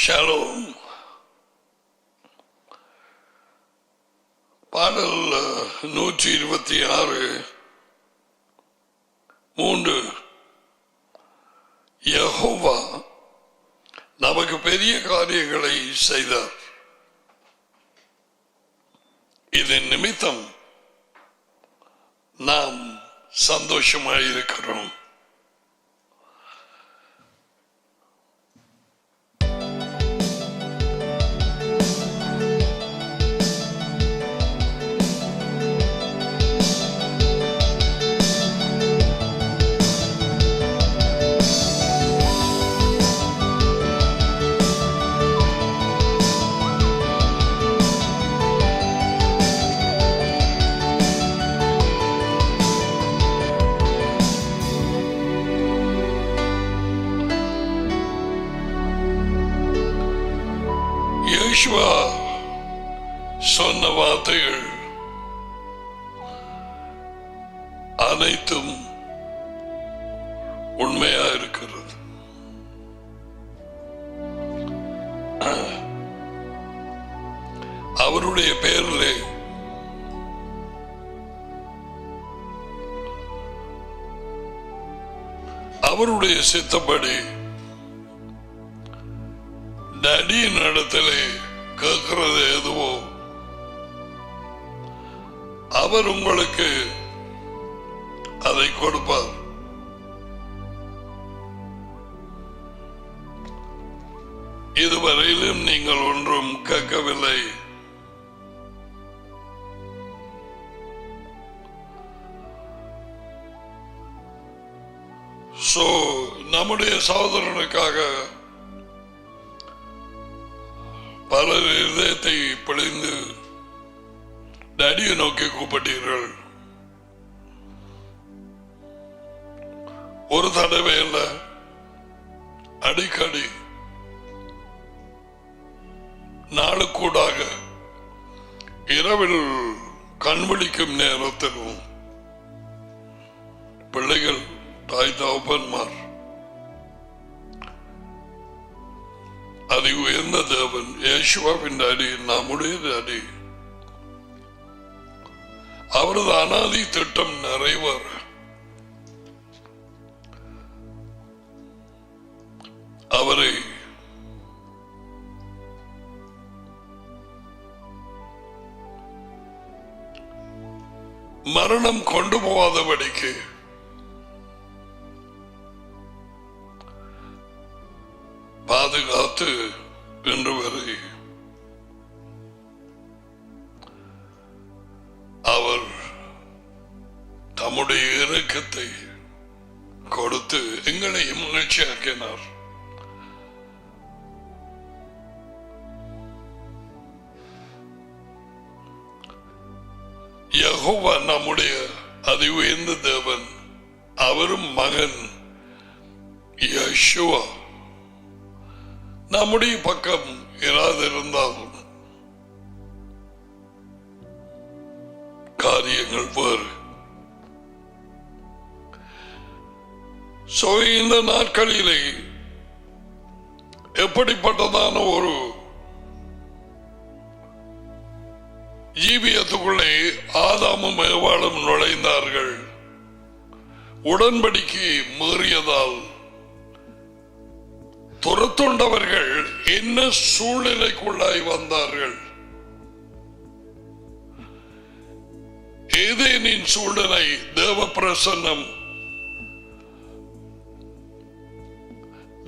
Shalom. பாடல் 126 3. யெகோவா நமக்கு பெரிய காரியங்களை செய்தார். இதன் நிமித்தம் நாம் சந்தோஷமாயிருக்கிறோம். யோசுவா சொன்ன வார்த்தைகள் அனைத்தும் உண்மையா இருக்கிறது. அவருடைய பெயரிலே அவருடைய சித்தப்படி டடியின் இடத்திலே கேட்கிறது எதுவோ அவர் உங்களுக்கு அதை கொடுப்பார். இதுவரையிலும் நீங்கள் ஒன்றும் கேட்கவில்லை. நம்முடைய சகோதரனுக்காக பலர் இதயத்தை பிழைந்து டடியை நோக்கி கூப்பிட்டீர்கள். ஒரு தடவை அல்ல, அடிக்கடி நாளுக்கூடாக இரவில் கண்விழிக்கும் நேரத்திலும் பிள்ளைகள் தாய் தகப்பன்மார் அதி உயர்ந்த தேவன் யேசுவாவின் டாடி, நம்முடைய டாடி, அவரது அனாதி திட்டம் நிறைவேற அவரை மரணம் கொண்டு போகாதபடிக்கு பாதுகாத்து இன்று வரை அவர் தம்முடைய இரக்கத்தை கொடுத்து எங்களை மகிழ்ச்சியாக்கினார். யெகோவா நம்முடைய அதி உயர்ந்த தேவன், அவரும் மகன் யெஷுவா நம்முடைய பக்கம் இராதிருந்தாலும் காரியங்கள் வேறு. இந்த நாட்களிலே எப்படிப்பட்டதான ஒரு ஜீவியத்துக்குள்ளே ஆதாமும் ஏவாளும் நுழைந்தார்கள். உடன்படிக்கை மீறியதால் துரத்துண்டவர்கள் என்ன சூழ்நிலைக்குள்ளாய் வந்தார்கள்? ஏதேனின் சூழ்நிலை தேவ பிரசன்னம்,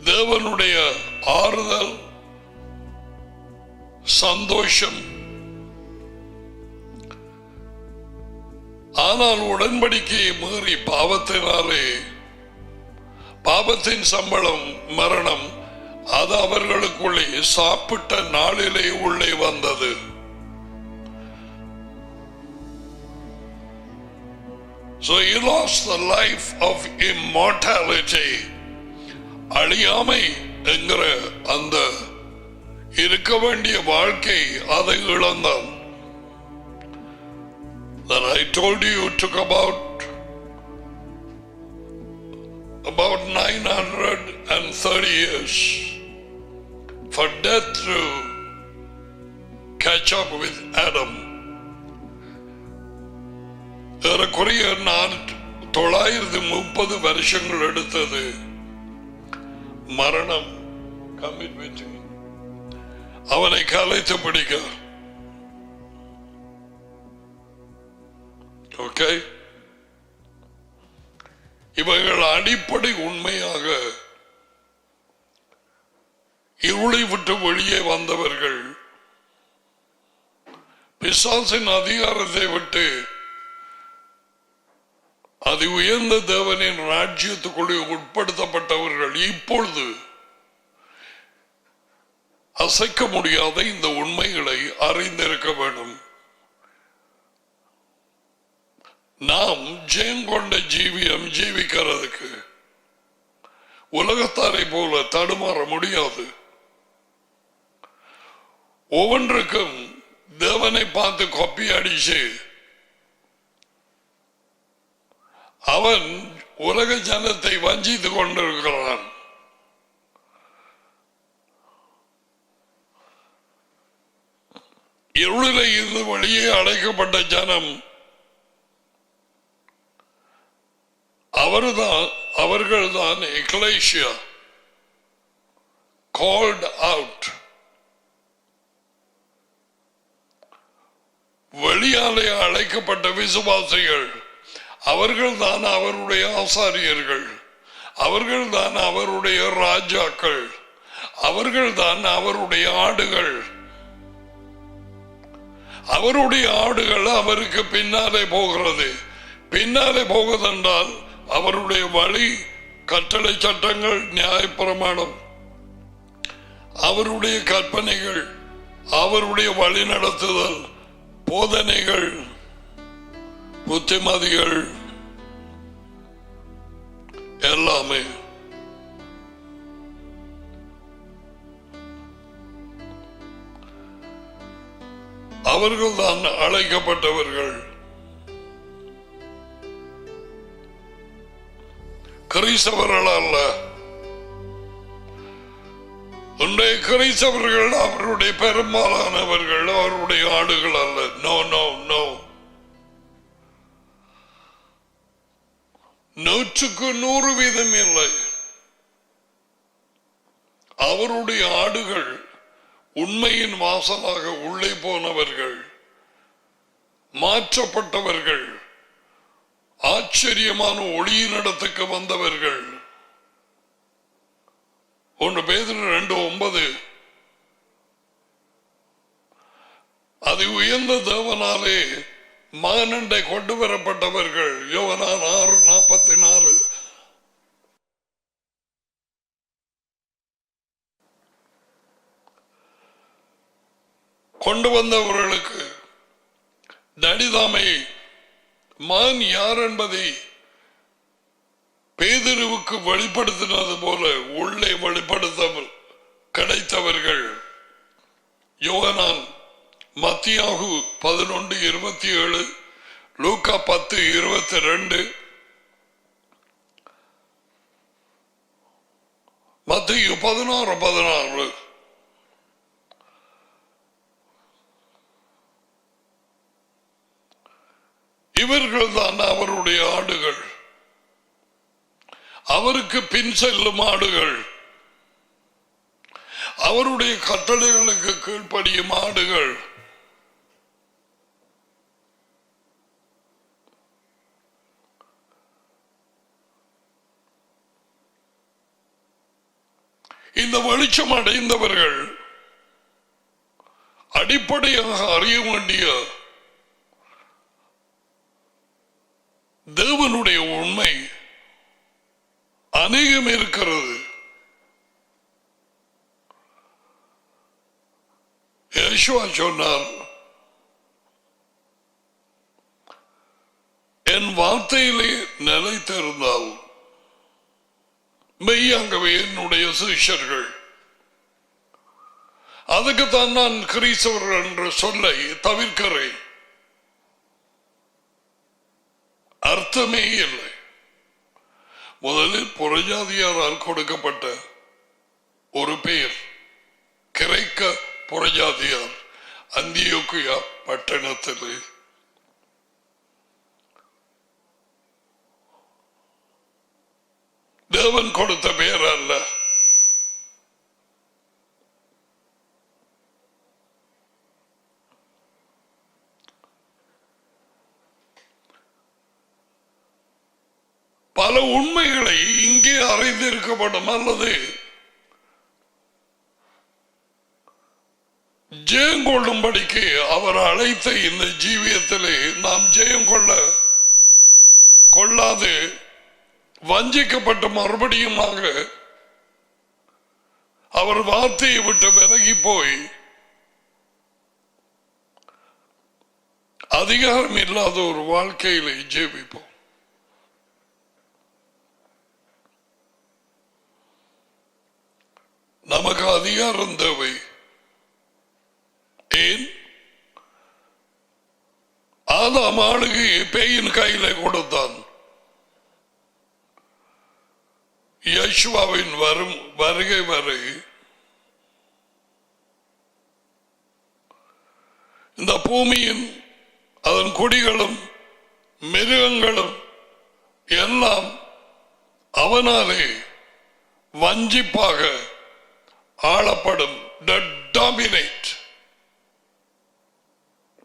தேவனுடைய ஆறுதல், சந்தோஷம். ஆனால் உடன்படிக்கையை மீறி பாவத்தினாலே, பாவத்தின் சம்பளம் மரணம், அது அவர்களுக்குள்ளே சாப்பிட்ட நாளிலே உள்ளே வந்தது. So he lost the life of immortality. அழியாமை என்கிற அந்த இருக்க வேண்டிய வாழ்க்கை அதை இழந்தான். That I told you took about 930 years for death to catch up with Adam. ஏறக்குறைய 930 வருஷங்கள் எடுத்தது மரணம் கமிட்மெண்ட் அவனை கலைத்து பிடிக்க. ஓகே, இவர்கள் அடிப்படை உண்மையாக இருளை விட்டு வெளியே வந்தவர்கள், பிசாசின் அதிகாரத்தை விட்டு அது உயர்ந்த தேவனின் ராஜ்யத்துக்குள்ளே உட்படுத்தப்பட்டவர்கள் இப்பொழுது அசைக்க முடியாத இந்த உண்மைகளை அறிந்திருக்க வேண்டும். நாம் ஜெயம் கொண்ட ஜீவியம் ஜீவிக்கிறதுக்கு உலகத்தாரை போல தடுமாற முடியாது. ஒவ்வொன்றுக்கும் தேவனை பார்த்து கொப்பி அடிச்சு அவன் உலக ஜனத்தை வஞ்சித்துக் கொண்டிருக்கிறான். இருளிலே இருந்து வெளியே அழைக்கப்பட்ட ஜனம் அவர்கள்தான் எக்லேசியா, called out. வெளியாலே அழைக்கப்பட்ட விசுவாசிகள் அவர்கள்தான் அவருடைய ஆசாரியர்கள், அவர்கள்தான் அவருடைய ராஜாக்கள், அவர்கள்தான் அவருடைய ஆடுகள். அவருடைய ஆடுகள் அவருக்கு பின்னாலே போகிறது. பின்னாலே போவதென்றால் அவருடைய வழி, கட்டளை, சட்டங்கள், நியாயப்பிரமாணம், அவருடைய கற்பனைகள், அவருடைய வழி நடத்துதல், போதனைகள், புத்திமதிகள் எல்லாமே. அவர்கள் தான் அழைக்கப்பட்டவர்கள். கிறிஸ்தவர்கள் அல்ல. உன்னுடைய கிறிஸ்தவர்கள் அவருடைய பெரும்பாலானவர்கள் அவருடைய ஆடுகள் அல்ல. நோ நோ நோ, 100% இல்லை. அவருடைய ஆடுகள் உண்மையின் வாசலாக உள்ளே போனவர்கள், மாற்றப்பட்டவர்கள், ஆச்சரியமான ஒளியின் இடத்துக்கு வந்தவர்கள். 1 பேதுரு 2:9 அது உயர்ந்த தேவனாலே மகனண்டை கொண்டு வரப்பட்டவர்கள். யோவான் 6:44 கொண்டு வந்தவர்களுக்கு நடிதாமை மகன் யார் என்பதை பேதுருவுக்கு வெளிப்படுத்தினது போல உள்ளே வெளிப்படுத்த கிடைத்தவர்கள். யோவான், மத்தியாகு 11:27, லூக்கா 10:22, மத்தேயு 16:16. இவர்கள் தான் அவருடைய ஆடுகள், அவருக்கு பின் செல்லும் ஆடுகள், அவருடைய கட்டளைகளுக்கு கீழ்ப்படியும் ஆடுகள். இந்த வெளிச்சம் அடைந்தவர்கள் அடிப்படையாக அறிய வேண்டிய தேவனுடைய உண்மை அநேகம் இருக்கிறது. யேசுவா சொன்னார், என் வார்த்தையிலே நிலைத்திருந்தால் மெய்யாகவே என்னுடைய சிஷ்யர்கள். அதுக்குத்தான் நான் கிறிஸ்தவர்கள் என்ற சொல்லை தவிர்க்கிறேன். அர்த்தமே இல்லை. முதலில் புறஜாதியாரால் கொடுக்கப்பட்ட ஒரு பெயர் கிரேக்க புறஜாதியார் அந்தியோக்கியா பட்டணத்தில் தேவன் கொடுத்த பெயர் அல்ல. பல உண்மைகளை இங்கே அறிந்திருக்கப்படும் அல்லது ஜெயம் கொள்ளும்படிக்கு அவர் அழைத்த இந்த ஜீவியத்திலே நாம் ஜெயம் கொள்ளாது வஞ்சிக்கப்பட்ட மறுபடியுமாக அவர் வார்த்தையை விட்டு விலகி போய் அதிகாரம் இல்லாத ஒரு வாழ்க்கையிலே ஜீவிப்போம். நமக்கு அதிகாரம் தேவை. ஏன்? ஆதாம் ஆளுகையை பேயின் கையில கொடுத்தான். யேசுவாவின் வருகை வரை இந்த பூமியின் அதன் கொடிகளும் மிருகங்களும் எல்லாம் அவனாலே வஞ்சிப்பாக ஆளப்படும். டாமினேட்,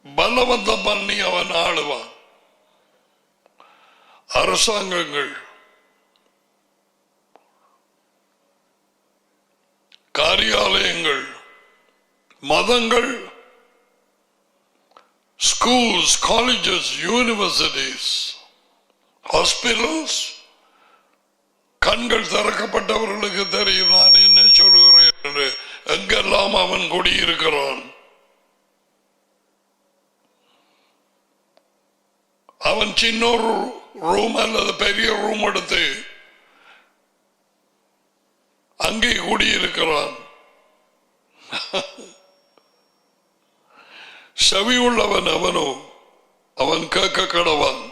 பலவந்தம் பண்ணி அவன் ஆளுவான். அரசாங்கங்கள், காரியாலயங்கள், மதங்கள், ஸ்கூல்ஸ், காலேஜஸ், யூனிவர்சிட்டிஸ், ஹாஸ்பிட்டல்ஸ். கண்கள் திறக்கப்பட்டவர்களுக்கு தெரியும் நான் என்ன சொல்கிறேன் என்று. எங்கெல்லாம் அவன் குடியிருக்கிறான். அவன் சின்ன ரூம் அல்லது பெரிய ரூம் எடுத்து அங்கே குடியிருக்கிறான். செவி உள்ளவன் அவனோ அவன் கேட்க கடவன்.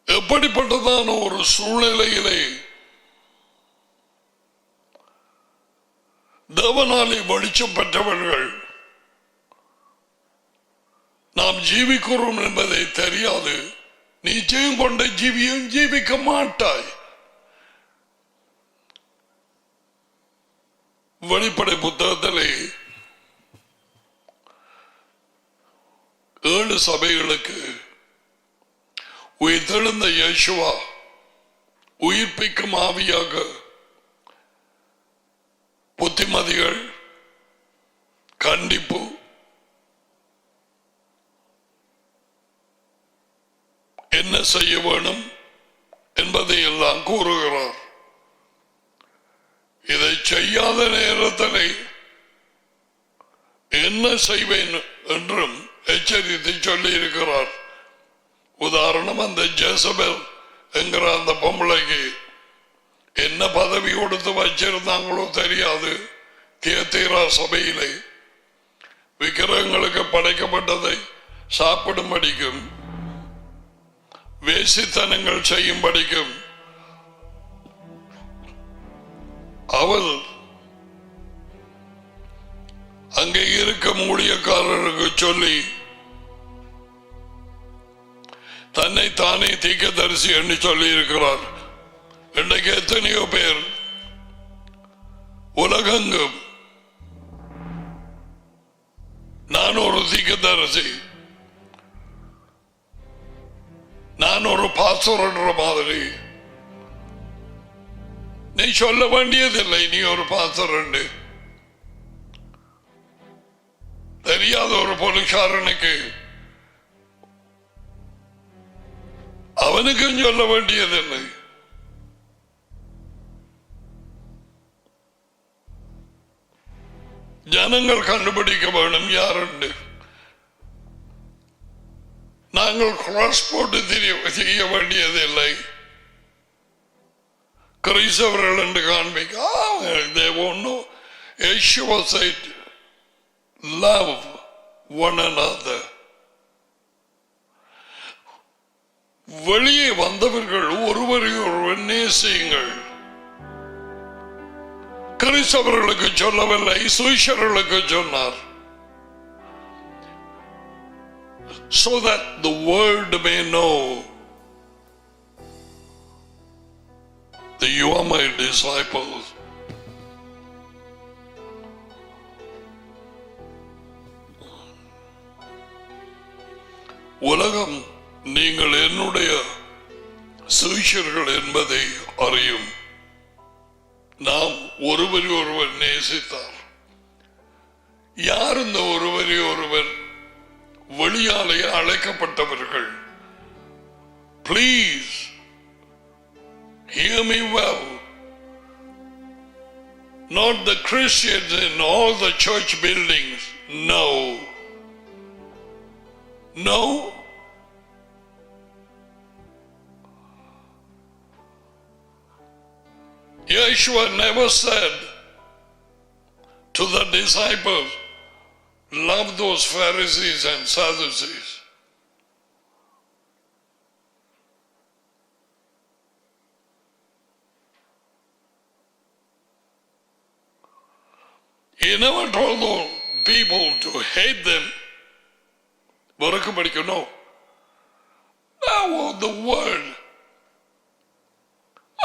எப்படிப்பட்டதான ஒரு சூழ்நிலையிலே தேவனாலே வெளிச்சம் பெற்றவர்கள் நாம் ஜீவிக்கிறோம் என்பதை தெரியாது. நிச்சயம் கொண்ட ஜீவியம் ஜீவிக்க மாட்டாய். வெளிப்படை புத்தகத்திலே 7 சபைகளுக்கு உயிர்த்தெழுந்த இயேசுவா உயிர்ப்பிக்கும் ஆவியாக புத்திமதிகள், கண்டிப்பு, என்ன செய்ய வேணும் என்பதை எல்லாம் கூறுகிறார். இதை செய்யாத நேரத்தில் என்ன செய்வேன் என்றும் எச்சரித்து சொல்லி இருக்கிறார். உதாரணம், அந்த ஜெசபெல் என்கிற அந்த பொம்பளைக்கு என்ன பதவி கொடுத்து வச்சிருந்தாங்களோ தெரியாது. தியத்தீரா சபையிலே விக்கிரகங்களுக்கு படைக்கப்பட்டதை சாப்பிடும்படிக்கும் வேசித்தனங்கள் செய்யும்படிக்கும் அவள் அங்கே இருக்கும் ஊழியக்காரருக்கு சொல்லி தன்னை தானே தீர்க்கதரிசி என்று சொல்லி இருக்கிறார். இன்றைக்கு எத்தனையோ பேர் உலகெங்கும் நான் ஒரு தீர்க்கதரிசி, நான் ஒரு பாஸ்டர் என்ற மாதிரி. நீ சொல்ல வேண்டியதில்லை நீ ஒரு பாஸ்டர் என்று. தெரியாத ஒரு போலீஸ்காரனுக்கு அவனுக்கும் சொல்ல வேண்டியதில்லை. ஜனங்கள் கண்டுபிடிக்க வேண்டும் யார் என்று. நாங்கள் கிராஸ் போட்டு செய்ய வேண்டியதில்லை. கிறிஸ்தவர்கள் என்று காண்பிக்க Yeshua said, love one another. வெளியே வந்தவர்கள் ஒருவரை ஒருவர் நேசியுங்கள். கிறிஸ்தவர்களுக்கு சொல்லவில்லை, சுவிசேஷர்களுக்கு சொன்னார். So that the world may know that you are my disciples. உலகம் நீங்கள் என்னுடைய சுவிசேஷர்கள் என்பதை அறியும். நாம் ஒருவரை ஒருவர் நேசித்தார். யார் இந்த ஒருவரை ஒருவர்? வெளியாலே அழைக்கப்பட்டவர்கள். Please hear me well. Not the Christians in all the church buildings. No. No. Yeshua never said to the disciples, love those Pharisees and Sadducees. He never told those people to hate them. No. Now the world.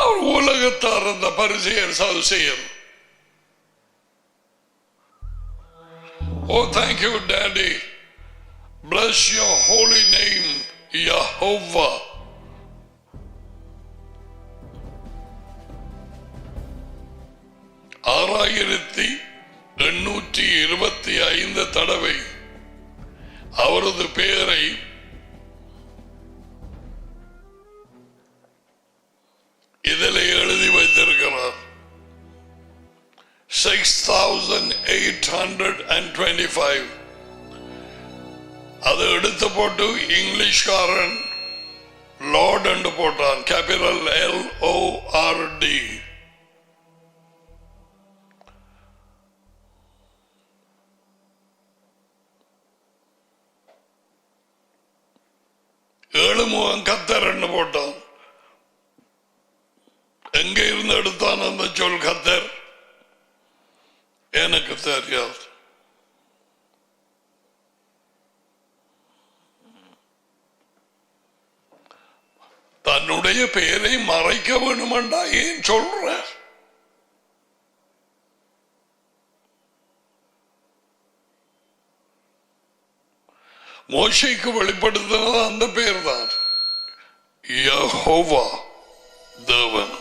Our உலகத்தார் அந்த பரிசேயர் சதுசேயர். Oh, thank you, Daddy. Bless your holy name, Yehovah. ஆறாயிரத்தி 825 தடவை அவரது பெயரை இதில் எழுதி வைத்திருக்கிறார். 6825. அதை எடுத்து போட்டு இங்கிலீஷ்காரன் லார்ட் என்று போட்டான். Capital LORD. ஏழு முகம் கத்தர் என்று போட்டான். எங்க இருந்து எடுத்தான் அந்த சொல் கத்தர் எனக்கு தெரியாது. தன்னுடைய பெயரை மறைக்க வேணுமெண்டா ஏன் சொல்ற? மோசேக்கு வெளிப்படுத்தினது அந்த பெயர் தான், யெகோவா தேவன்.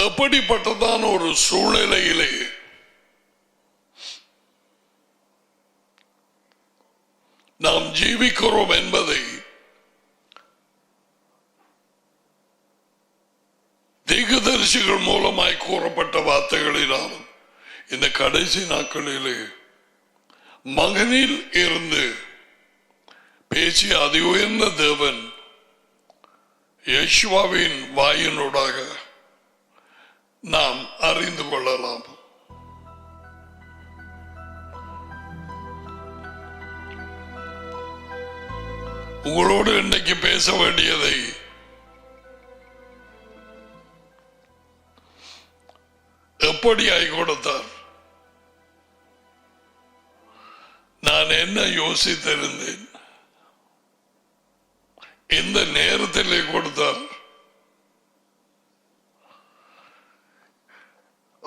எப்படிப்பட்டதான ஒரு சூழ்நிலையிலே நாம் ஜீவிக்கிறோம் என்பதை தீர்க்கதரிசிகள் மூலமாய் கூறப்பட்ட வார்த்தைகளினாலும் இந்த கடைசி நாட்களிலே மகனில் இருந்து பேசிய அதி உயர்ந்த தேவன் யெகோவாவின் வாயினூடாக நாம் அறிந்து கொள்ளலாம். உங்களோடு இன்றைக்கு பேச வேண்டியதை எப்படியாய் கொடுத்தார்? நான் என்ன யோசித்திருந்தேன், இந்த நேரத்திலே கொடுத்தார்.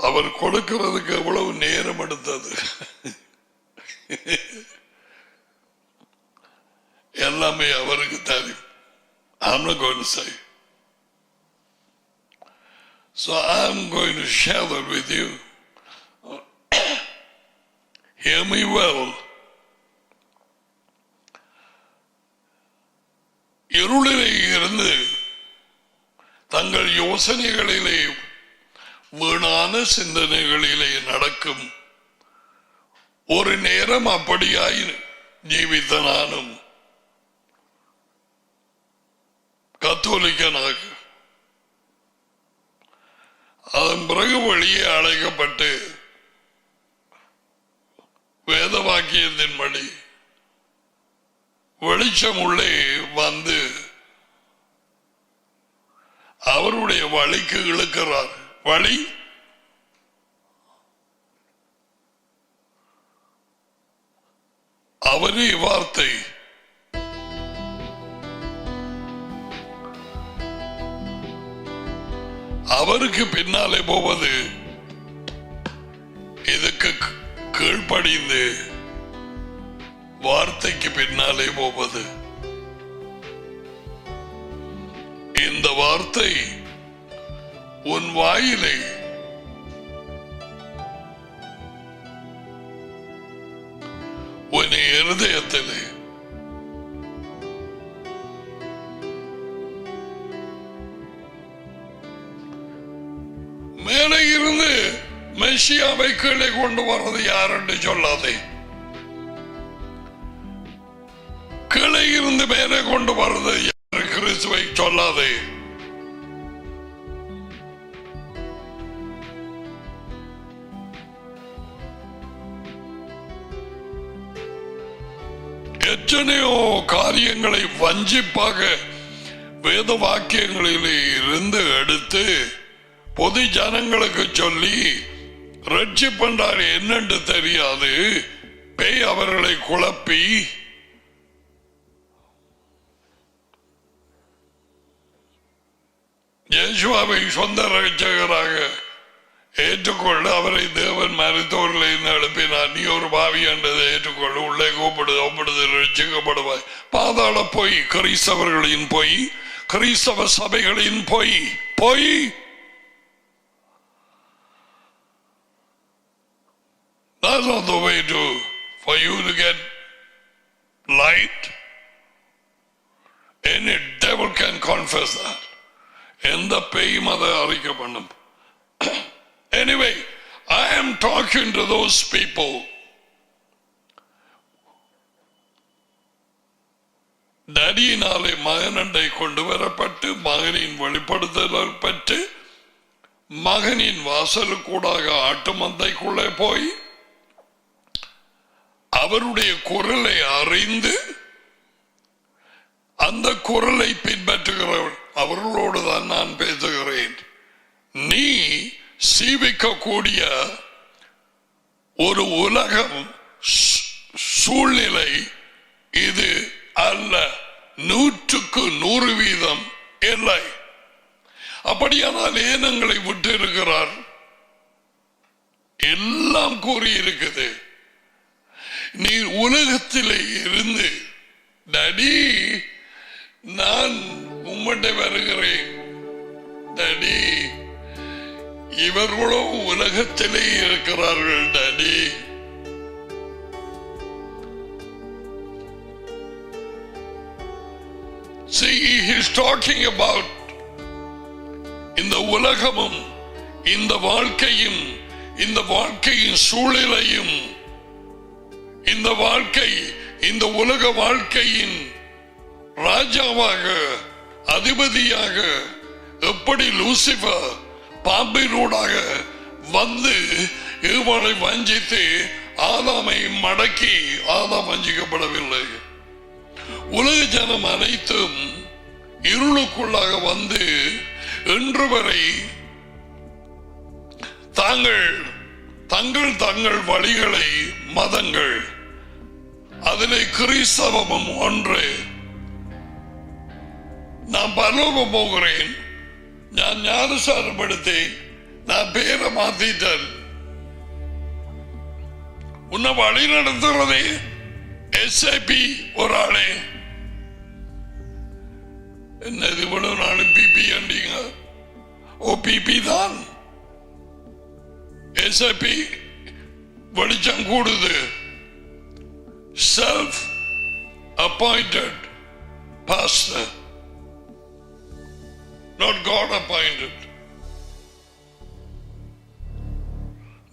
அவர் கொடுக்கிறதுக்கு எவ்வளவு நேரம் எடுத்தது எல்லாமே அவருக்கு தெரியும். I'm not going to say. So I'm going to share that with you. Hear me well. இருளிலே இருந்து தங்கள் யோசனைகளிலே வீணான சிந்தனைகளிலே நடக்கும் ஒரு நேரம் அப்படியாய் ஜீவித்த நானும் கத்தோலிக்கனாக அதன் பிறகு வெளியே அழைக்கப்பட்டு வேத வாக்கியத்தின்படி வெளிச்சம் உள்ளே வந்து அவருடைய வழிக்கு இழுக்கிறார். வழி அவரே வார்த்தை. அவருக்கு பின்னாலே போவது இதுக்கு கீழ்ப்படிந்து வார்த்தைக்கு பின்னாலே போவது. இந்த வார்த்தை உன் வாயிலே உன் இருதயத்திலே மேலே இருந்து மெசியாவை கீழே கொண்டு வர்றது யார் என்று சொல்லாதே. கீழே இருந்து மேலே கொண்டு வர்றது யார் கிறிஸ்துவை சொல்லாதே. எத்தனையோ காரியங்களை வஞ்சிப்பாக வேத வாக்கியங்களிலே இருந்து எடுத்து பொது ஜனங்களுக்கு சொல்லி ரட்சிப்பண்டார் என்னென்று தெரியாது பேய் அவர்களை குழப்பி இயேசுவை சொந்த ரட்சகராக ஏற்றுக்கொள்ள அவரை தேவன் மருத்துவர்களில் எழுப்பினார். நீ ஒரு பாவி என்றதை ஏற்றுக்கொள்ள உள்ளே கூப்பிடுது ரட்சிக்கப்படுவாய். பாதாள பொய், கிறிஸ்தவர்களின் பொய், கிறிஸ்தவ சபைகளின் பொய். பொய். That's not the way for you to get light. Any devil can confess that. எந்த பேயும் அதை அறிக்கை பண்ணும். Anyway, I am talking to those people. டடியினாலே மகனண்டை கொண்டு வரப்பட்டு மகனின் வெளிப்படுத்தல் பெற்று மகனின் வாசலுக்கூடாக ஆட்டு மந்தைக்குள்ளே போய் அவருடைய குரலை அறிந்து அந்த குரலை பின்பற்றுகிறவர் அவர்களோடு தான் நான் பேசுகிறேன். நீ சீவிக்கக்கூடிய ஒரு உலகம் சூழ்நிலை இது அல்ல. 100% இல்லை. அப்படியானால் ஏனங்களை விட்டு இருக்கிறார்? எல்லாம் கூறியிருக்குது. நீ உலகத்திலே இருந்து டடி நான் உம்மட்டை வருகிறேன் டடி, இவர்களும் உலகத்திலே இருக்கிறார்கள் daddy. See, he is talking about இந்த உலகமும் இந்த வாழ்க்கையும் இந்த வாழ்க்கையின் சூழ்நிலையும் இந்த வாழ்க்கை இந்த உலக வாழ்க்கையின் ராஜாவாக அதிபதியாக எப்படி லூசிபர் பாம்பினூடாக வந்து இவனை வஞ்சித்து ஆதாமை மடக்கி ஆதாம் வஞ்சிக்கப்படவில்லை. உலக ஜனம் அனைத்தும் இருளுக்குள்ளாக வந்து இன்று வரை தங்கள் தங்கள் வழிகளை மதங்கள் அதிலே கிறிஸ்தவமும் ஒன்று. நான் பரலோகம் போகிறேன், நான் ஞானசாரப்படுத்தேன், நான் பேரை மாத்திட்டேன். உன்னை வழி நடத்துறதே SIP ஒரு ஆளே. என்னது இவ்வளவு நாளும் பிபி அண்டிங்க? ஓ பிபி தான். SIP வெளிச்சம் கூடுது. Self appointed pastor, not God appointed.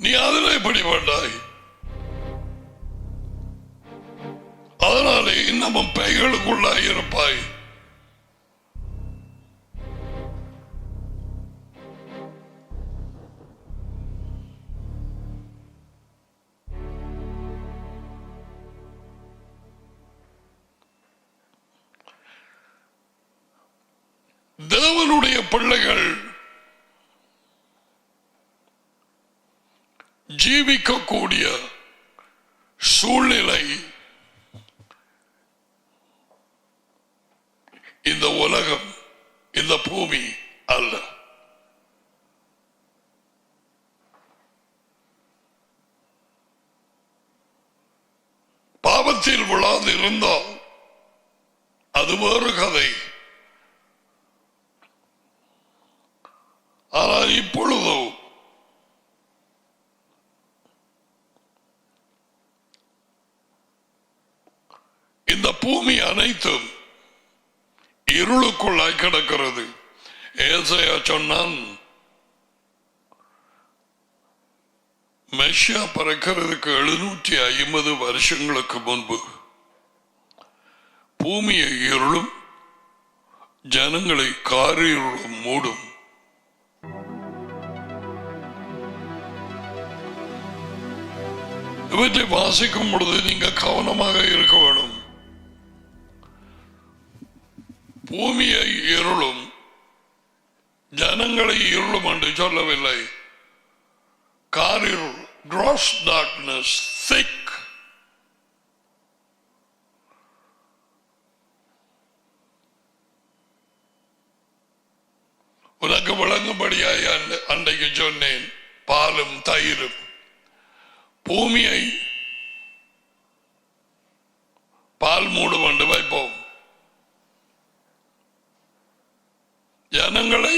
நீ அதில் எப்படி பண்ணாய்? தேவனுடைய பிள்ளைகள் ஜீவிக்கக்கூடிய சூழ்நிலை இந்த உலகம், இந்த பூமி அல்ல. பாவத்தில் விழாது இருந்தால் அது வேறு கதை. ஆனால் இப்பொழுதோ இந்த பூமி அனைத்தும் இருளுக்குள்ளாய் கிடக்கிறது. ஏசாயா சொன்னான், மெஷியா பிறக்கிறதுக்கு 750 வருஷங்களுக்கு முன்பு பூமியை இருளும் ஜனங்களை காரிருளும் மூடும். இவற்றை வாசிக்கும் பொழுது நீங்க கவனமாக இருக்க வேண்டும். பூமியை இருளும் ஜனங்களை இருளும் என்று சொல்லவில்லை. காரிருள், gross darkness, thick. உனக்கு விளங்கும்படியாய் அன்றைக்கு சொன்னேன், பாலும் தயிரும். பூமியை பால் மூடும் என்று வைப்போம், ஜனங்களை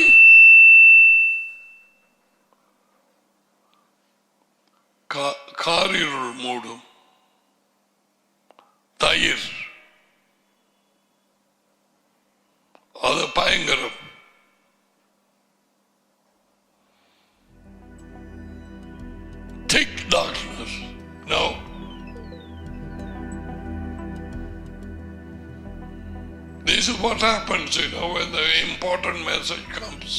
காரிருள் மூடும். தயிர் அது பயங்கரம். Thick darkness. No. This is what happens, when the important message comes.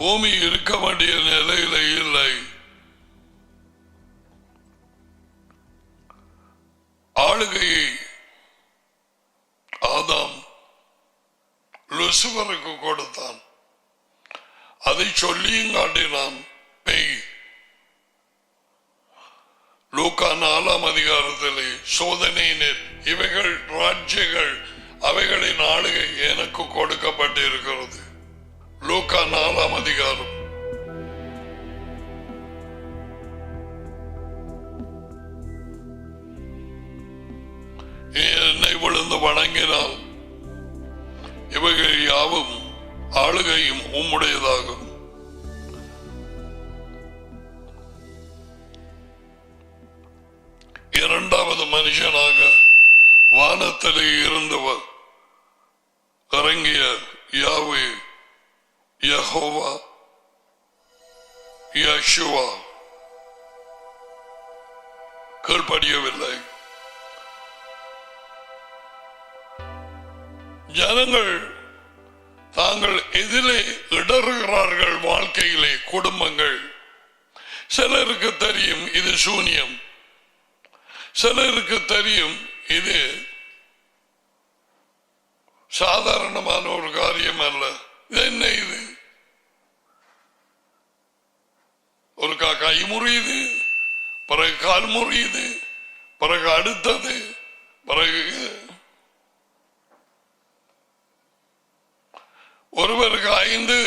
பூமி இருக்க வேண்டிய நிலையில இல்லை. ஆளுகையை ஆதாம் லூசிபருக்கு கொடுத்தான். அதை சொல்லியும் காட்டினான் பேய். லூக்கா 4ஆம் அதிகாரத்திலே சோதனையினர் இவைகள் ராஜ்யங்கள், அவைகளின் ஆளுகை எனக்கு கொடுக்கப்பட்டிருக்கிறது. லூக்கா 4ஆம் அதிகாரம். என்னை விழுந்து வணங்கினால் இவைகள் யாவும் ஆளுகையும் உம்முடையதாகும். இரண்டாவது மனுஷனாக வானத்திலே இருந்தவர் இறங்கிய யாவே யெகோவா யெஷுவா கீழ்ப்படியவில்லை. ஜனங்கள் தாங்கள் எதிலே இடறுகிறார்கள் வாழ்க்கையிலே, குடும்பங்கள். சிலருக்கு தெரியும் இது சூனியம், சிலருக்கு தெரியும் இது சாதாரணமான ஒரு காரியம் அல்ல. இது என்ன? இது ஒரு கை முறியுது, பிறகு கால் முறியுது, பிறகு அடுத்தது, பிறகு ஒருவருக்கு 5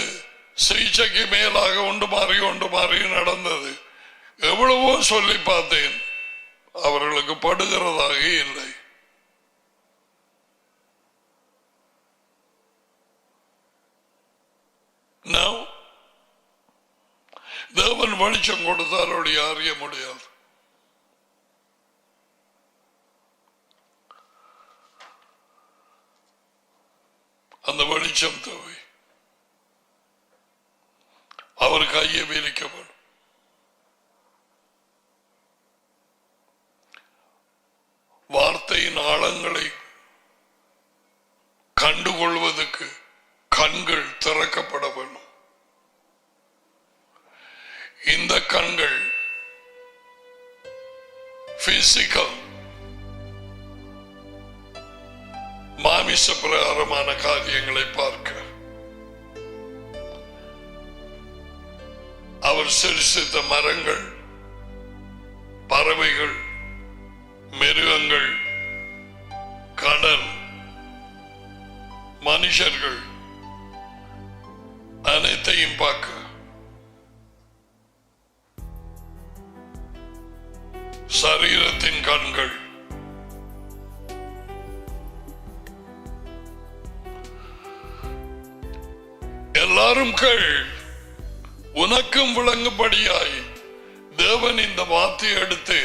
சிகிச்சைக்கு மேலாக ஒன்று மாறி நடந்தது. எவ்வளவோ சொல்லி பார்த்தேன், அவர்களுக்கு படுகிறதாக இல்லை. தேவன் வெளிச்சம் கொடுத்தாரோடைய அறிய முடியாது. அந்த வெளிச்சம் தேவை. அவர் கையை விரிக்கப்படும். வார்த்தையின் ஆழங்களை கண்டுகொள்வதற்கு கண்கள் திறக்கப்பட வேண்டும். இந்த கண்கள் பிசிக்கல் மாமிச பிரகாரமான காரியங்களை பார்க்க, அவர் சிருஷ்டித்த மரங்கள், பறவைகள், மிருகங்கள், கடல், மனுஷர்கள் அனைத்தையும் பார்க்க சரீரத்தின் கண்கள். எல்லாரும் கேள், உனக்கும் விளங்கும்படியாய் தேவன் இந்த வார்த்தையை எடுத்து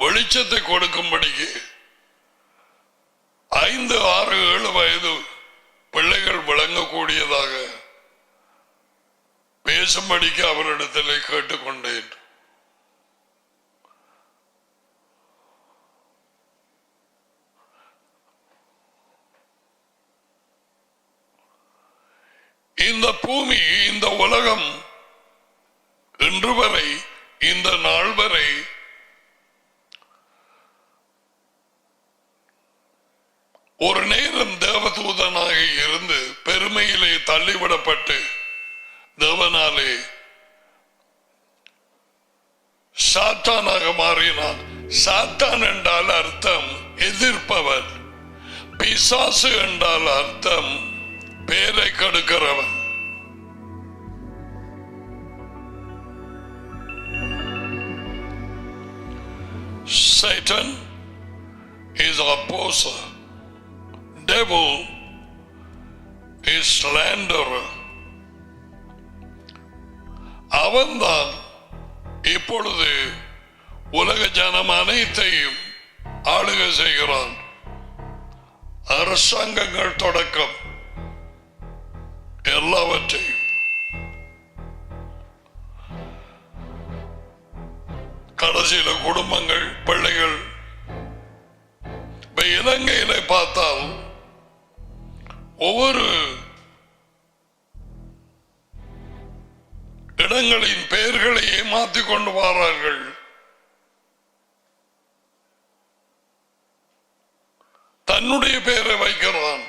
வெளிச்சத்தை கொடுக்கும்படிக்கு 5, 6, 7 வயது பிள்ளைகள் விளங்கக்கூடியதாக பேசும்படிக்கு அவரிடத்திலே கேட்டுக்கொண்டேன். இந்த பூமி, இந்த உலகம் இன்று வரை, இந்த நாள் வரை ஒரு நேரம் தேவதூதனாக இருந்து பெருமையிலே தள்ளிவிடப்பட்டு தேவனாலே சாத்தானாக மாறினான். சாத்தான் என்றால் அர்த்தம் எதிர்ப்பவர், பிசாசு என்றால் அர்த்தம் பேரை கெடுக்கிறவன். Satan is opposer. Devil is slanderer. அவன்தான் இப்பொழுது உலக ஜனம் அனைத்தையும் ஆளுகை செய்கிறான். அரசாங்கங்கள் தொடக்கம் எல்லாவற்றையும். கடைசியில குடும்பங்கள், பிள்ளைகள். இலங்கையில பார்த்தால் ஒவ்வொரு இடங்களின் பெயர்களை ஏமாற்றிக் கொண்டு வாரார்கள். தன்னுடைய பெயரை வைக்கிறான்.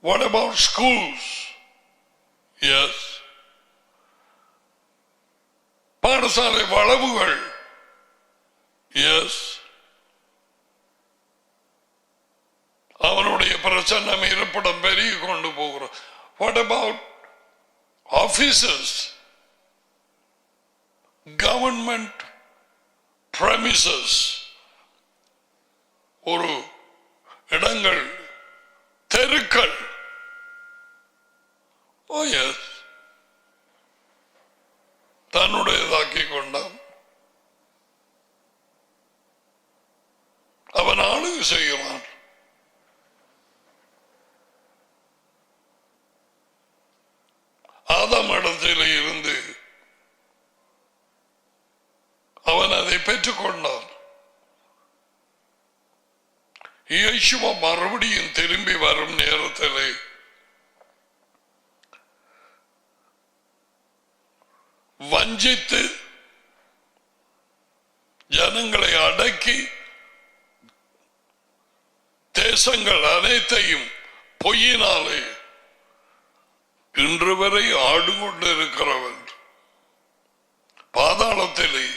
What about schools? Yes. பாடசாலை வளவுகள். Yes. அவனுடைய பிரச்சனை இருப்பிடம் பெருகி கொண்டு போகிறான். What about offices? Government premises. ஒரு இடங்கள், தெருக்கள். Oh yes. தன்னுடையதாக்கி கொண்டான். அவன் ஆளுகை செய்கிறான். ஆதாம் இடத்தில் இருந்து அவன் அதை பெற்றுக் கொண்டான். இயேசுவா மறுபடியும் திரும்பி வரும் நேரத்தில் வஞ்சித்து ஜனங்களை அடக்கி தேசங்கள் அனைத்தையும் பொய்யினாலே இன்று வரை ஆடு கொண்டிருக்கிறவன் பாதாளத்திலே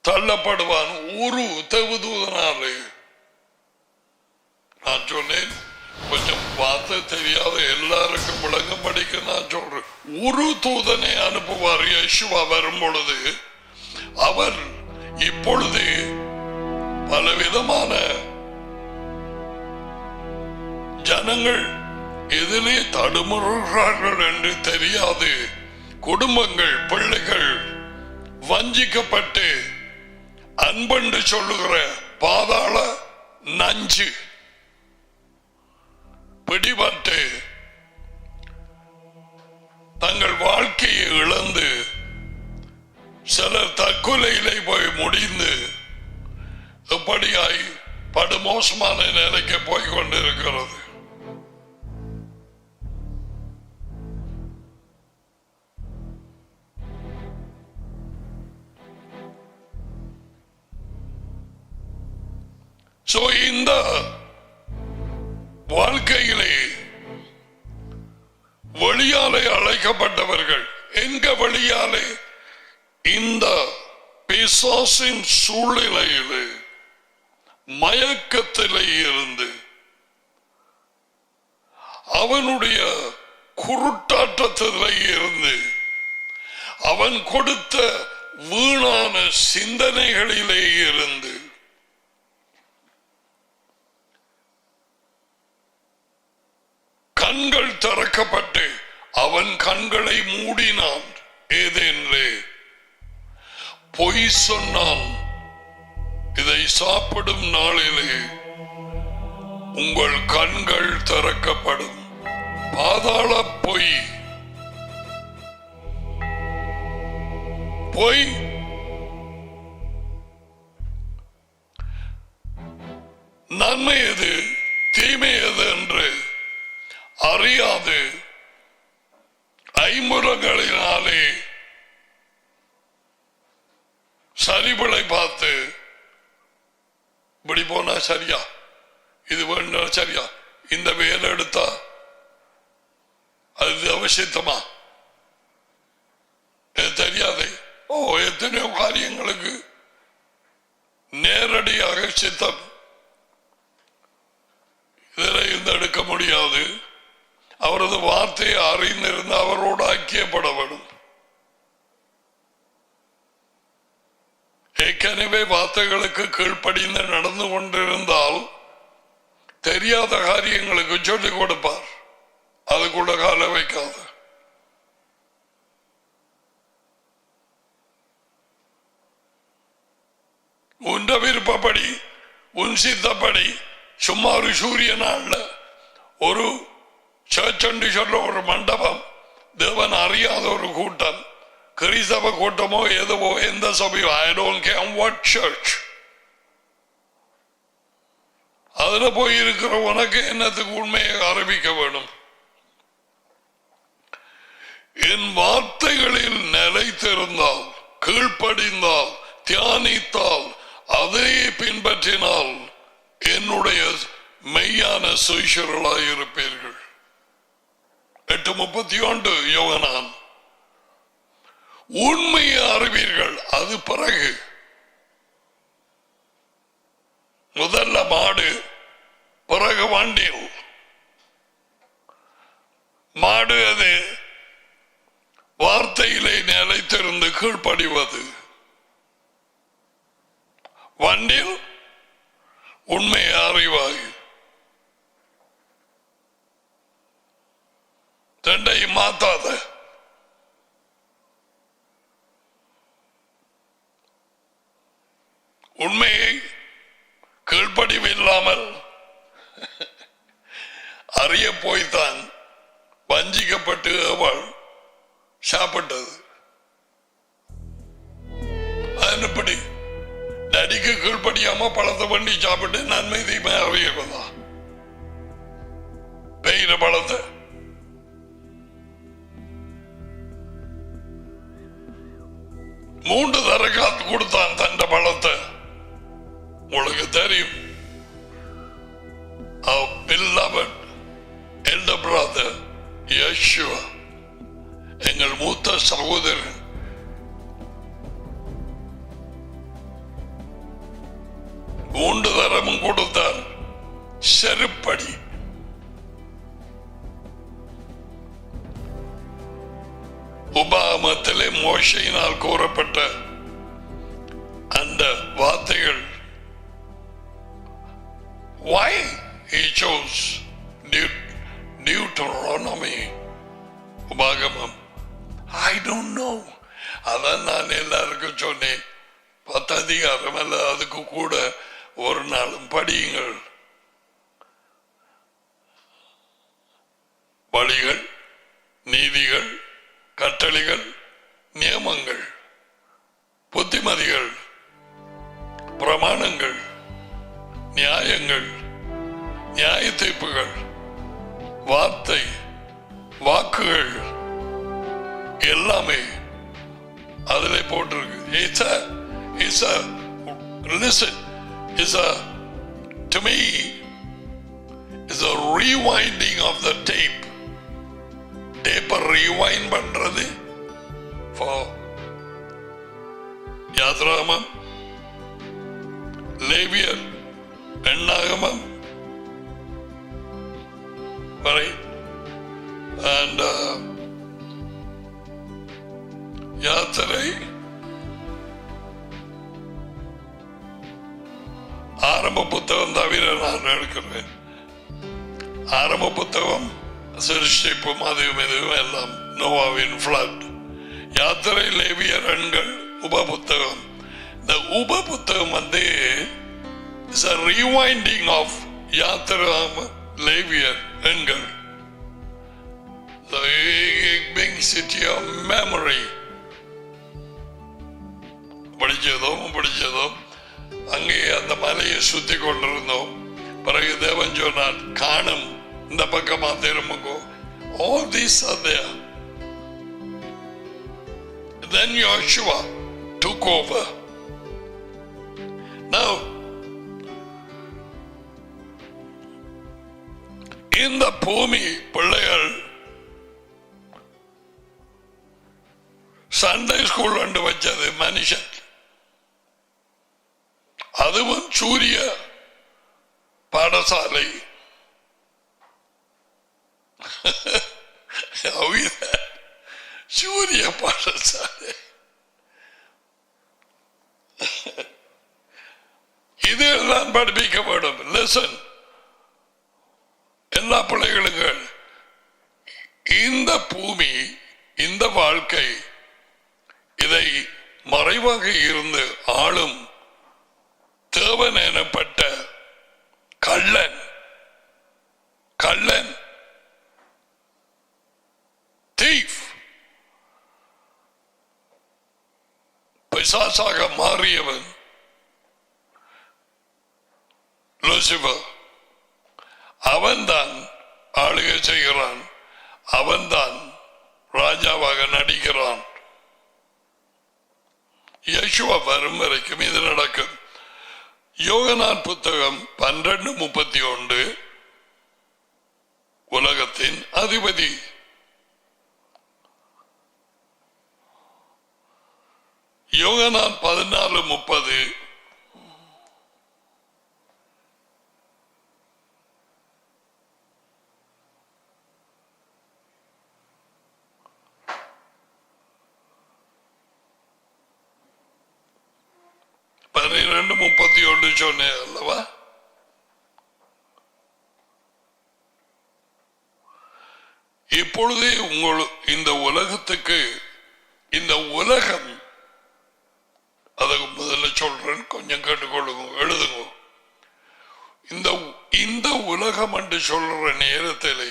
தள்ளப்படுவான். ஒரு தேவதூதனாலே. நான் சொன்னேன், கொஞ்சம் பார்த்து தெரியாத எல்லாருக்கும் விளங்கும்படிக்கு நான் சொல்றேன். ஒரு தூதனை அனுப்புவார் இயேசுவா வரும் பொழுது. அவர் இப்பொழுது பலவிதமான ஜனங்கள் எதிலே தடுமுறுகிறார்கள் என்று தெரியாது. குடும்பங்கள், பிள்ளைகள் வஞ்சிக்கப்பட்டு அன்பென்று சொல்லுகிற பாதாள நஞ்சு பிடிபட்டு தங்கள் வாழ்க்கையை இழந்து சிலர் தற்கொலையிலே போய் முடிந்து எப்படியாய் படுமோசமான நிலைக்கு போய் கொண்டிருக்கிறது. இந்த வாழ்க்கையிலே வழியாலே அழைக்கப்பட்டவர்கள் எங்க வழியாலே இந்த பிசாசின் சூழ்நிலையிலே மயக்கத்திலே இருந்து அவனுடைய குருட்டாட்டத்திலே இருந்து அவன் கொடுத்த வீணான சிந்தனைகளிலே இருந்து கண்கள் திறக்கப்பட்டு அவன் கண்களை மூடினான். ஏதேனிலே பொய் சொன்னான். இதை சாப்பிடும் நாளிலே உங்கள் கண்கள் திறக்கப்படும். பாதாள பொய். பொய் நன்மை எது தீமை எது என்று அறியாது ஐம்புறங்களினாலே சரிபலை பார்த்து இப்படி போனா சரியா, இது வேண்டாம் சரியா, இந்த வேலை எடுத்தா அது அவசியமா தெரியாது. எத்தனையோ காரியங்களுக்கு நேரடியாக சித்தம் இதில் இருந்து எடுக்க முடியாது. அவரது வார்த்தையை அறிந்திருந்து அவரோடு ஐக்கியப்பட வேண்டும். ஏற்கனவே வார்த்தைகளுக்கு கீழ்ப்படிந்து நடந்து கொண்டிருந்தால் தெரியாத காரியங்களுக்கு சொல்லிக் கொடுப்பார். அது கூட கால வைக்காது. உன் விருப்பப்படி உன் சித்தப்படி சும்மா ஒரு சூரிய நாள்ல ஒரு சர்ச்சண்டு சொல்ற ஒரு மண்டபம், தேவன் அறியாத ஒரு கூட்டம், கிறிஸ்தவ கூட்டமோ எதுவோ எந்த சபையோ, I don't care what church, அதுல போய் இருக்கிற உனக்கு என்னத்துக்கு உண்மையை ஆரம்பிக்க வேணும்? என் வார்த்தைகளில் நிலைத்திருந்தால், கீழ்ப்படிந்தால், தியானித்தால், அதை பின்பற்றினால் என்னுடைய மெய்யான சுயசர்களாய் இருப்பீர்கள். 8:31 யோகனான். உண்மையை அறிவீர்கள். அது பிறகு முதல்ல மாடு, பிறகு வண்டில். மாடு அது வார்த்தையிலே நிலைத்திருந்து கீழ்ப்படிவது. வண்டில் உண்மையை அறிவாய். ரெண்டையும் மாத்தாத. உண்மையை கீழ்ப்படிவில்லாமல் அறிய போய்தான் வஞ்சிக்கப்பட்டு அவள் சாப்பிட்டது. அதன்படி நடிக்கு கீழ்ப்படியாம பழத்தை பண்ணி சாப்பிட்டு நன்மை தீமை அறியறதா? பெய்கிற பழத்தை மூன்று தர காத்து கொடுத்தான் தண்ட பழத்தை. உங்களுக்கு தெரியும். Our beloved elder brother Yeshua, எங்கள் மூத்த சகோதரன், மூன்று தரமும் கொடுத்தார். செருப்படி. உபாகமத்திலே மோசையினால் கூறப்பட்ட அந்த வார்த்தைகள். Why he chose Deuteronomy, உபாகமம்? I don't know. அதான் நான் எல்லாருக்கும் சொன்னேன், 10 அதிகாரம் அல்ல அதுக்கு கூட ஒரு நாளும் படியுங்கள். வழிகள், நீதிகள், கட்டளைகள், நியமங்கள், புத்திமதிகள், பிரமாணங்கள், நியாயங்கள், நியாய தீர்ப்புகள், வார்த்தை, வாக்குகள் எல்லாமே அதிலே போட்டிருக்கு. It's a listen, it's a to me is a rewinding of the tape. Tape rewind பண்றது for யாத்ராகமம், லேவியர், எண்ணாகமம் வரை and யாத்திரை, ஆரம்ப புத்தகம் தவிர நான் எடுக்கிறேன். ஆரம்ப புத்தகம் சிருஷ்டிப்பும் அதுவும் இதுவும் எல்லாம் நோவாவின் ஃப்ளட். யாத்திரை, லேவியர், எண்கள், உப புத்தகம். இந்த உப புத்தகம் வந்து is a rewinding of யாத்திரை, லேவியர், எண்கள். So it brings it to your memory. படிச்சதோ அங்கே அந்த மலையை சுத்தி கொண்டிருந்தோம். பிறகு தேவன் சொன்னார், காணும் இந்த பக்கமா திரும்புங்கோ. All these are there. Then Joshua took over. Now, இந்த பூமி பிள்ளைகள் சண்டே ஸ்கூல் கொண்டு வச்சது மனுஷன். அதுவும் சூரிய பாடசாலை. சூரிய பாடசாலை இதெல்லாம் படிப்பிக்கப்படும். லெசன் எல்லா பிள்ளைகளுக்கும். இந்த பூமி, இந்த வாழ்க்கை, இதை மறைவாக இருந்து ஆளும் தேவன் எனப்பட்ட கள்ளன் thief, பிசாசாக மாறியவன் லூசிபர். அவன்தான் ஆளுகை செய்கிறான், அவன்தான் ராஜாவாக நடிக்கிறான். யேசுவா வரும் வரைக்கும் இது நடக்கும். யோகனான் புத்தகம் 12:31 உலகத்தின் அதிபதி. யோகனான் 14:30 12:31 சொன்னேன் அல்லவா? இப்பொழுதே இந்த உலகத்துக்கு, இந்த உலகம், அதுக்கு முதல்ல சொல்றேன், கொஞ்சம் கேட்டுக்கொள்ளுங்க, எழுதுங்க. இந்த உலகம் என்று சொல்ற நேரத்திலே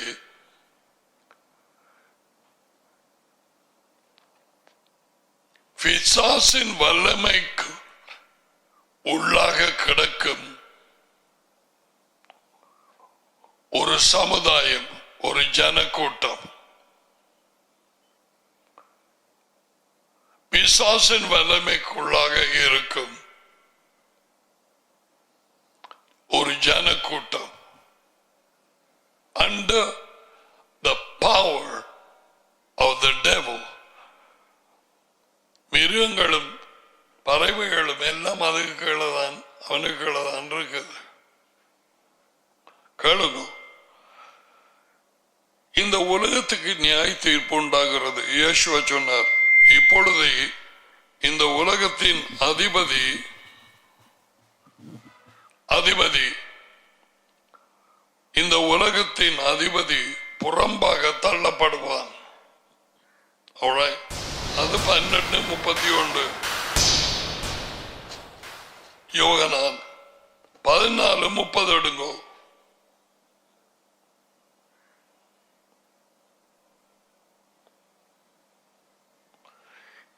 பிசாசின் வல்லமைக்கு உள்ளாக கிடக்கும் ஒரு சமுதாயம், ஒரு ஜனக்கூட்டம். பிசாசின் வல்லமைக்குள்ளாக இருக்கும் ஒரு ஜனக்கூட்டம். Under the power of the devil. மிருகங்களும் பறவைகளும் எல்லாம் அதுக்கு கீழதான், அவனுக்கு கீழதான் இருக்குது. கேளுங்க, இந்த உலகத்துக்கு நியாய தீர்ப்பு உண்டாகிறது. இயேசுவா சொன்னார், இப்பொழுது இந்த உலகத்தின் அதிபதி இந்த உலகத்தின் அதிபதி புறம்பாக தள்ளப்படுவான். அது 12:31 யோகனான் 14:30 எடுங்கோ.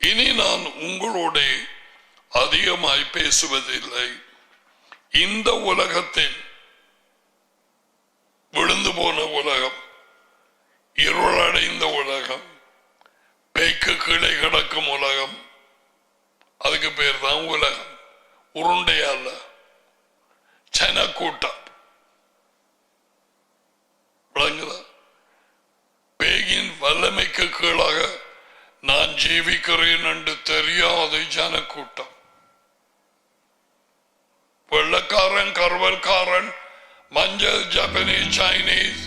இனி நான் உங்களோட அதிகமாய் பேசுவதில்லை. இந்த உலகத்தில் விழுந்து போன உலகம், இருளடைந்த உலகம், பேய்க்கு கீழே கிடக்கும் உலகம், அதுக்கு பேர் தான் உலகம். உருண்டையல்ல, ஜன கூட்டம். விளங்குதா? பேயின் வல்லமைக்கு கீழாக நான் ஜீவிக்கிறேன் என்று தெரியாத ஜன கூட்டம். வெள்ளக்காரன், கருவல்காரன், மஞ்சள், Japanese, Chinese,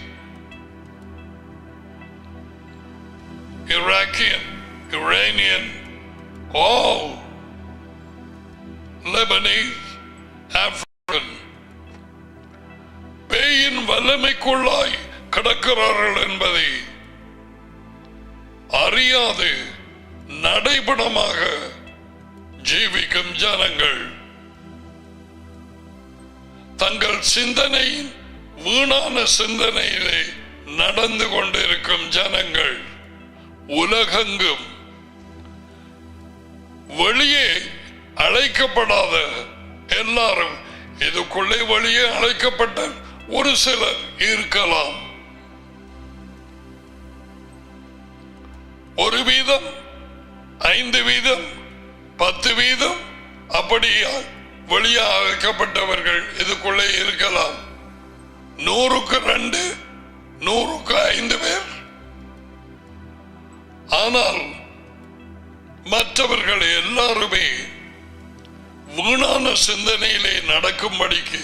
Iraqian, Iranian, all Lebanese, African, பேயின் வல்லமைக்குள்ளாய் கிடக்கிறார்கள் என்பதை அறியாது நடைபடமாக ஜீவிக்கும் ஜனங்கள், தங்கள் சிந்தனையின் வீணான சிந்தனையிலே நடந்து கொண்டிருக்கும் ஜனங்கள் உலகெங்கும் வெளியே அழைக்கப்படாத எல்லாரும், இதுக்குள்ளே வெளியே அழைக்கப்பட்ட ஒரு சிலர் இருக்கலாம். 1% 5%, 10% அப்படியா வெளியே அழைக்கப்பட்டவர்கள் இதுக்குள்ளே இருக்கலாம். 100க்கு 2, 100க்கு 5 பேர். ஆனால் மற்றவர்கள் எல்லாருமே வீணான சிந்தனையிலே நடக்கும்படிக்கு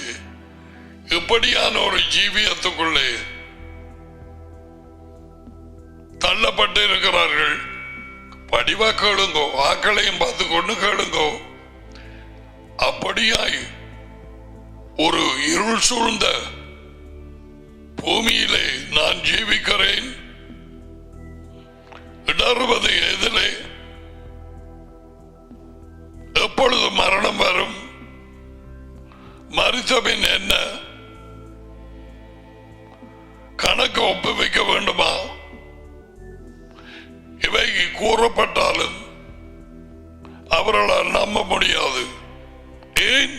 இப்படியான ஒரு ஜீவியத்துக்குள்ளே தள்ளப்பட்டு இருக்கிறார்கள். படிவா கேளுங்கோ, ஆக்களையும் பார்த்து கொண்டு கேளுங்கோ. அப்படியாய் ஒரு இருள் சூழ்ந்த பூமியிலே நான் ஜீவிக்கிறேன். இடறுவது எதிலே? எப்பொழுது மரணம் வரும்? மரித்தபின் என்ன கணக்கு ஒப்புவிக்க வேண்டுமா? இவை கூறப்பட்டாலும் அவர்களால் நம்ப முடியாது. ஏன்?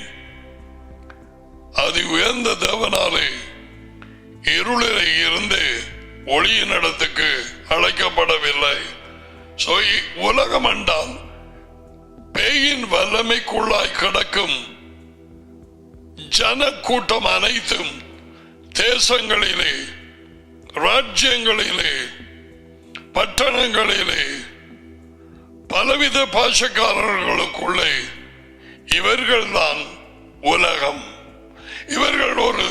அது உயர்ந்த தேவனாலே இருளிலே இருந்து ஒளியின் இடத்துக்கு அழைக்கப்படவில்லை. உலகம் என்றால் பேயின் வல்லமைக்குள்ளாய் கிடக்கும் ஜன கூட்டம் அனைத்தும் தேசங்களிலே, ராஜ்யங்களிலே, பட்டணங்களிலே, பலவித பாஷக்காரர்களுக்குள்ளே இவர்கள்தான் உலகம். இவர்கள் ஒரு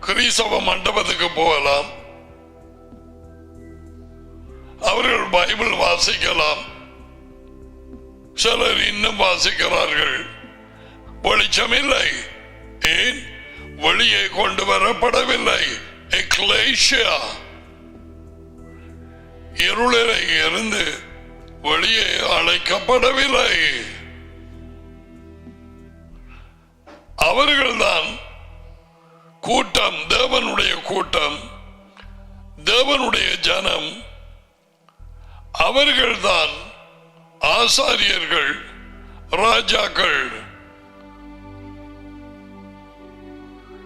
கிறிஸ்தவ மண்டபத்துக்கு போகலாம், அவர்கள் பைபிள் வாசிக்கலாம், சிலர் இன்னும் வாசிக்கிறார்கள். வெளிச்சம் இல்லை. ஏன்? வெளியே கொண்டு வரப்படவில்லை. எக்லேசியா இருளிலே இருந்து வெளியே அழைக்கப்படவில்லை. அவர்கள்தான் கூட்டம், தேவனுடைய கூட்டம், தேவனுடைய ஜனம். அவர்கள்தான் ஆசாரியர்கள், ராஜாக்கள்.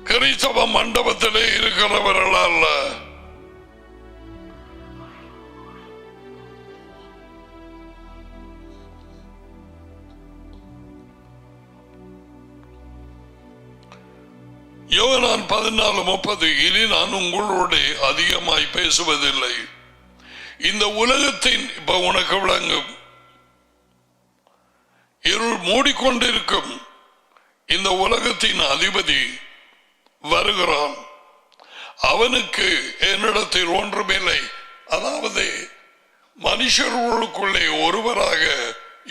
கிறிஸ்தவ மண்டபத்திலே இருக்கிறவர்கள் அல்ல. யோவான் 14:30 இனி நான் உங்களோட அதிகமாய் பேசுவதில்லை. இந்த உலகத்தின் இப்ப உனக்கு விளங்கும் இருள் மூடிக்கொண்டிருக்கும் இந்த உலகத்தின் அதிபதி வருகிறான். அவனுக்கு என்னிடத்தில் ஒன்றுமில்லை. அதாவது மனுஷர்களுக்குள்ளே ஒருவராக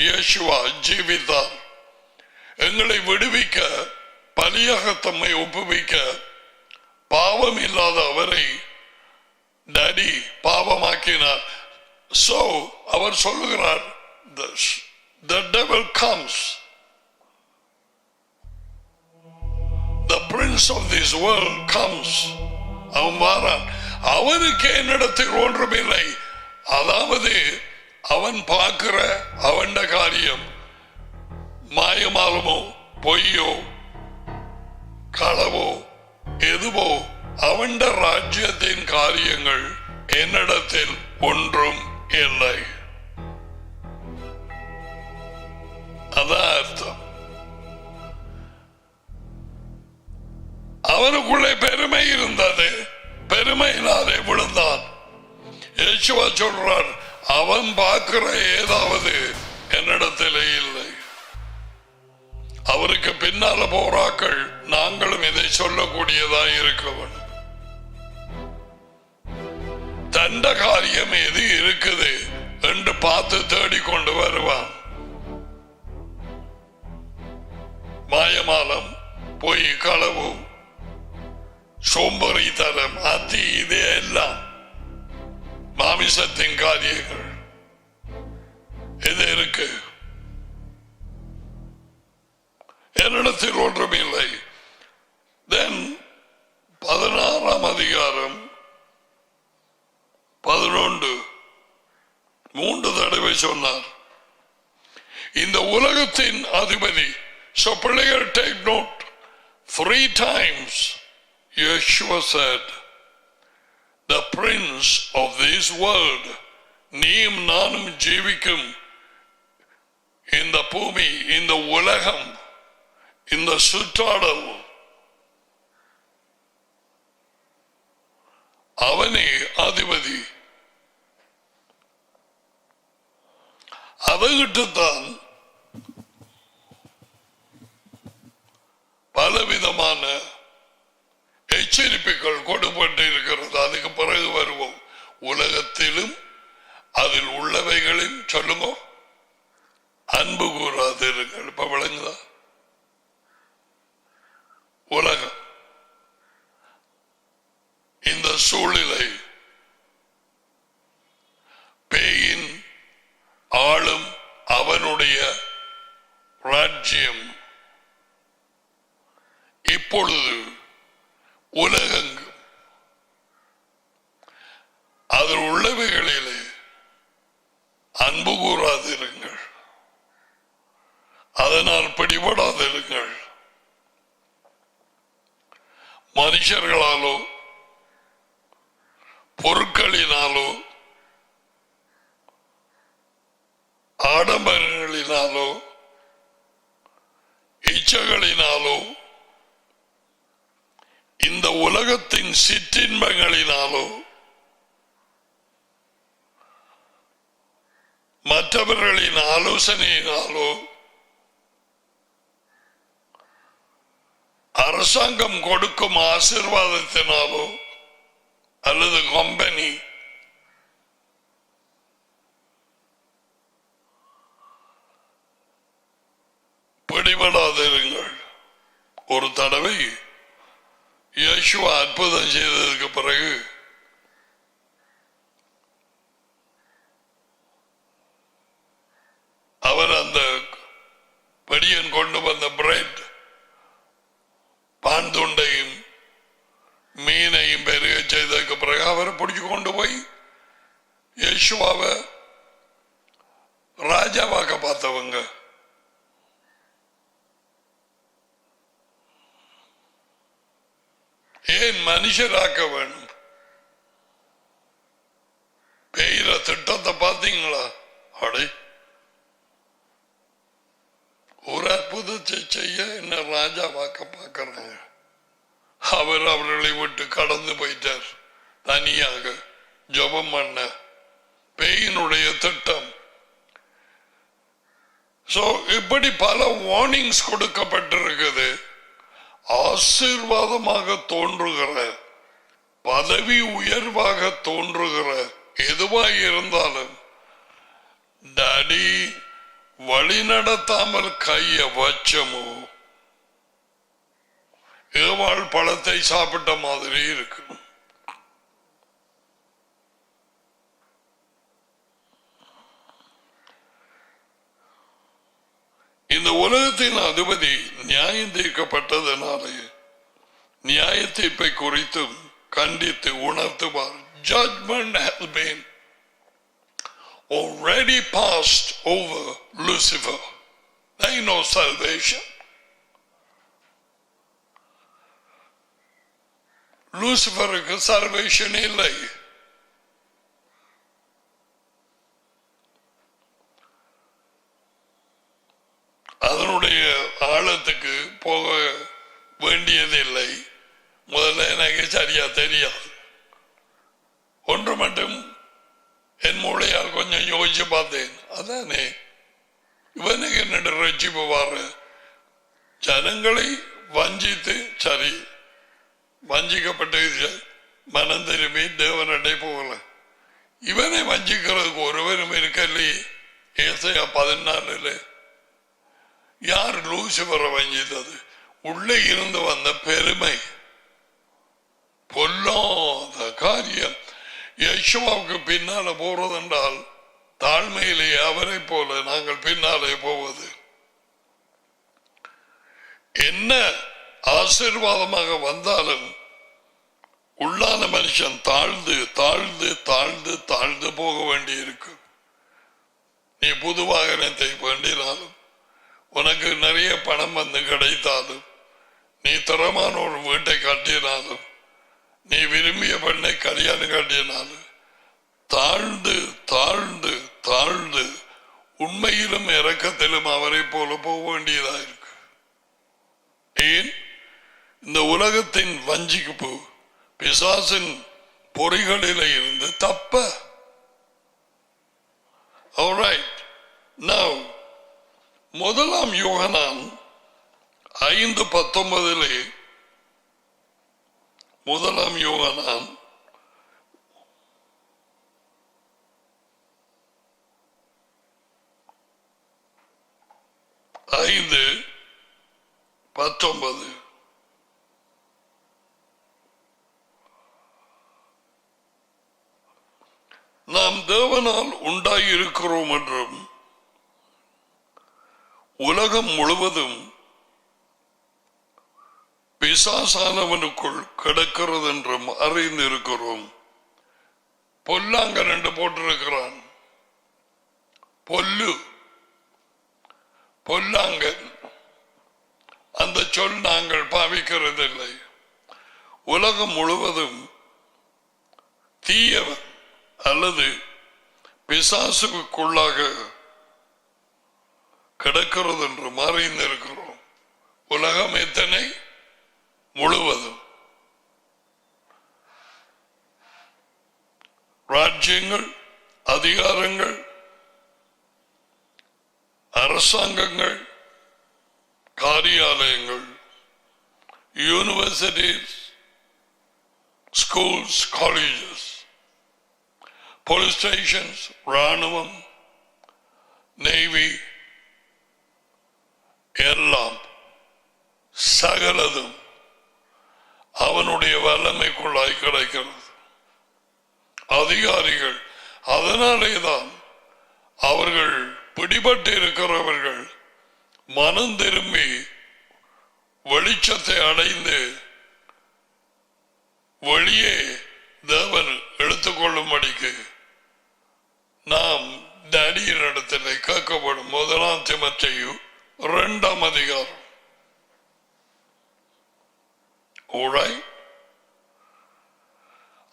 இயேசுவா ஜீவித்தார். எங்களை விடுவிக்க, பலியாக தம்மை ஒப்புவிக்க, பாவம் இல்லாத அவரை டாடி பாவமாக்கினார். சோ அவர் சொல்லுகிறார், the devil comes, the prince of this world comes. அவன் வாரான். அவனுக்கு என்னிடத்தில் ஒன்றுமில்லை. அதாவது அவன் பார்க்கிற அவன் காரியம் மாயமாலமோ, பொய்யோ, களவோ, எதுவோ, அவன் ராஜ்யத்தின் காரியங்கள் என்னிடத்தில் ஒன்றும் இல்லை. அதான் அர்த்தம். அவனுக்குள்ளே பெருமை இருந்தது, பெருமையினாலே விழுந்தான். இயேசுவா சொல்றார், அவன் பார்க்கிற ஏதாவது என்னிடத்திலே இல்லை. அவருக்கு பின்னால போராக்கள் நாங்களும் இதை சொல்லக்கூடியதாக இருக்கவன். தண்ட காரியம் எது இருக்குது என்று பார்த்து தேடிக்கொண்டு வருவான். மாயமாலம், பொய், களவு, சோம்பேறித்தனம், அதி, இதே எல்லாம் மாமிசத்தின் காரியங்கள். இது இருக்கு. என்னிடத்தில் ஒன்றும் இல்லை. தென் 16ஆம் அதிகாரம் 11 3 தடவை சொன்னார், இந்த உலகத்தின் அதிபதி. So பிள்ளைகள் take note, 3 times Yeshua said, the prince of this world, நீயும் நானும் ஜீவிக்கும் இந்த பூமி, இந்த உலகம், இந்த சுற்றாடல், அவனே அதிபதி. அவகிட்டத்தான் பலவிதமான எச்சரிப்புகள் கொடுப்பட்டு இருக்கிறது. அதுக்கு பிறகு வருவோம். உலகத்திலும் அதில் உள்ளவைகளில் சொல்லுங்க, அன்பு கூறாதிருங்கள். இப்ப விளங்குதா? உலகம், இந்த சூழ்நிலை, பேயின் ஆளும் அவனுடைய ராஜ்யம் இப்பொழுது உலகெங்கும் அதில் உள்ளவைகளிலே அன்பு கூறாதிருங்கள், அதனால் பிடிபடாதிருங்கள். மனுஷர்களாலோ பொருட்களினாலோ ஆடம்பரங்களினாலோ இச்சைகளினாலோ இந்த உலகத்தின் சிற்றின்பங்களினாலோ மற்றவர்களின் ஆலோசனையினாலோ அரசாங்கம் கொடுக்கும் ஆசீர்வாதத்தினாலோ அல்லது கம்பெனி பிடிபடாதிருங்கள். ஒரு தடவை இயேசுவா அற்புதம் செய்ததுக்கு பிறகு அவர் அந்த படியன் கொண்டு வந்த பிரெட், பான் துண்டையும் மீனையும் பெருக செய்ததுக்கு பிறகு அவரை பிடிச்சு கொண்டு போய் இயேசுவாவை ராஜாவாக்க பார்த்தவங்க. ஏன் மனுஷராக்க வேணும்? பெய்கிற திட்டத்தை பார்த்தீங்களா? அடை, ஒரு அற்புதத்தை செய்ய என்ன ராஜாவாக்க பார்க்கறாங்க. அவர் அவர்களை விட்டு கடந்து போயிட்டார். தனியாக ஜெபம் பண்ண பேயினுடைய திட்டம். சோ இப்படி பல வார்னிங்ஸ் கொடுக்கப்பட்டிருக்குது. ஆசீர்வாதமாக தோன்றுகிற, பதவி உயர்வாக தோன்றுகிற எதுவாய் இருந்தாலும் டாடி வழி நடத்தாமல் கைய வச்சமோ ஏவாள் பழத்தை சாப்பிட்ட மாதிரி இருக்கு. இந்த உலகத்தின் அதிபதி நியாயம் தீர்க்கப்பட்டதனாலே நியாய தீர்ப்பை குறித்தும் கண்டித்து உணர்த்துவார். Judgment has been already passed over Lucifer. There is no salvation. லூசிபருக்கு சர்வேஷன் இல்லை. அதனுடைய ஆழத்துக்கு போக வேண்டியதில்லை. முதல்ல எனக்கு சரியா தெரியாது. ஒன்று மட்டும் என் மூளையால் கொஞ்சம் யோசிச்சு பார்த்தேன். அதானே இவனுக்கு என்ன ரட்சிப்பு வாரு, ஜனங்களை வஞ்சித்து சரி வஞ்சிக்கப்பட்டு மனம் திரும்பி தேவனடை போகல. இவனை வஞ்சிக்கிறதுக்கு ஒருவரும் இருக்கலையே. ஏசாயா 14 யார் லூசிபரை வஞ்சித்தது? உள்ளே இருந்து வந்த பெருமை, பொல்லாத காரியம். யெகோவாவுக்கு பின்னால போறதென்றால் தாழ்மையிலே அவரை போல நாங்கள் பின்னாலே போவது. என்ன ஆசீர்வாதமாக வந்தாலும் உள்ளான மனுஷன் தாழ்ந்து தாழ்ந்து தாழ்ந்து தாழ்ந்து போக வேண்டி இருக்கும். நீ புது வாகனத்தை வேண்டினாலும், உனக்கு நிறைய பணம் வந்து கிடைத்தாலும், நீ தரமான ஒரு வீட்டை கட்டினாலும், நீ விரும்பிய பெண்ணை கல்யாணம் கட்டினாலும் தாழ்ந்து தாழ்ந்து தாழ்ந்து உண்மையிலும் இரக்கத்திலும் அவரை போல போக வேண்டியதா இருக்கு. ஏன்? இந்த உலகத்தின் வஞ்சிப்பு பிசாசின் பொறிகளில இருந்து தப்ப. Alright. Now, முதலாம் யோகனான் 5:19 முதலாம் யோகனான் 5:19 நாம் தேவனால் உண்டாயிருக்கிறோம் என்றும் உலகம் முழுவதும் பிசாசானவனுக்குள் கிடக்கிறது என்றும் அறிந்திருக்கிறோம். பொல்லாங்கன் என்று போட்டிருக்கிறான். பொல்லு, பொல்லாங்கன் அந்த சொல் நாங்கள் பாவிக்கிறதில்லை. உலகம் முழுவதும் தீயவன் அல்லது பிசாசுக்குள்ளாக கிடக்கிறது என்று அறிந்திருக்கிறோம். உலகம் எத்தனை? முழுவதும். ராஜ்யங்கள், அதிகாரங்கள், அரசாங்கங்கள், காரியாலயங்கள், universities, schools, colleges, police stations, ராணுவம், நேவி, எல்லாம் சகலதும் அவனுடைய வல்லமைக்குள்ளாய் கிடைக்கிறது. அதிகாரிகள், அதனாலேதான் அவர்கள் பிடிபட்டு இருக்கிறவர்கள் மனம் திரும்பி வெளிச்சத்தை அடைந்து வெளியே தேவன் எடுத்துக்கொள்ளும்படிக்கு நாம் டேடியின் இடத்திலே கேட்கப்படும். 1 தீமோத்தேயு 2 அதிகாரம்.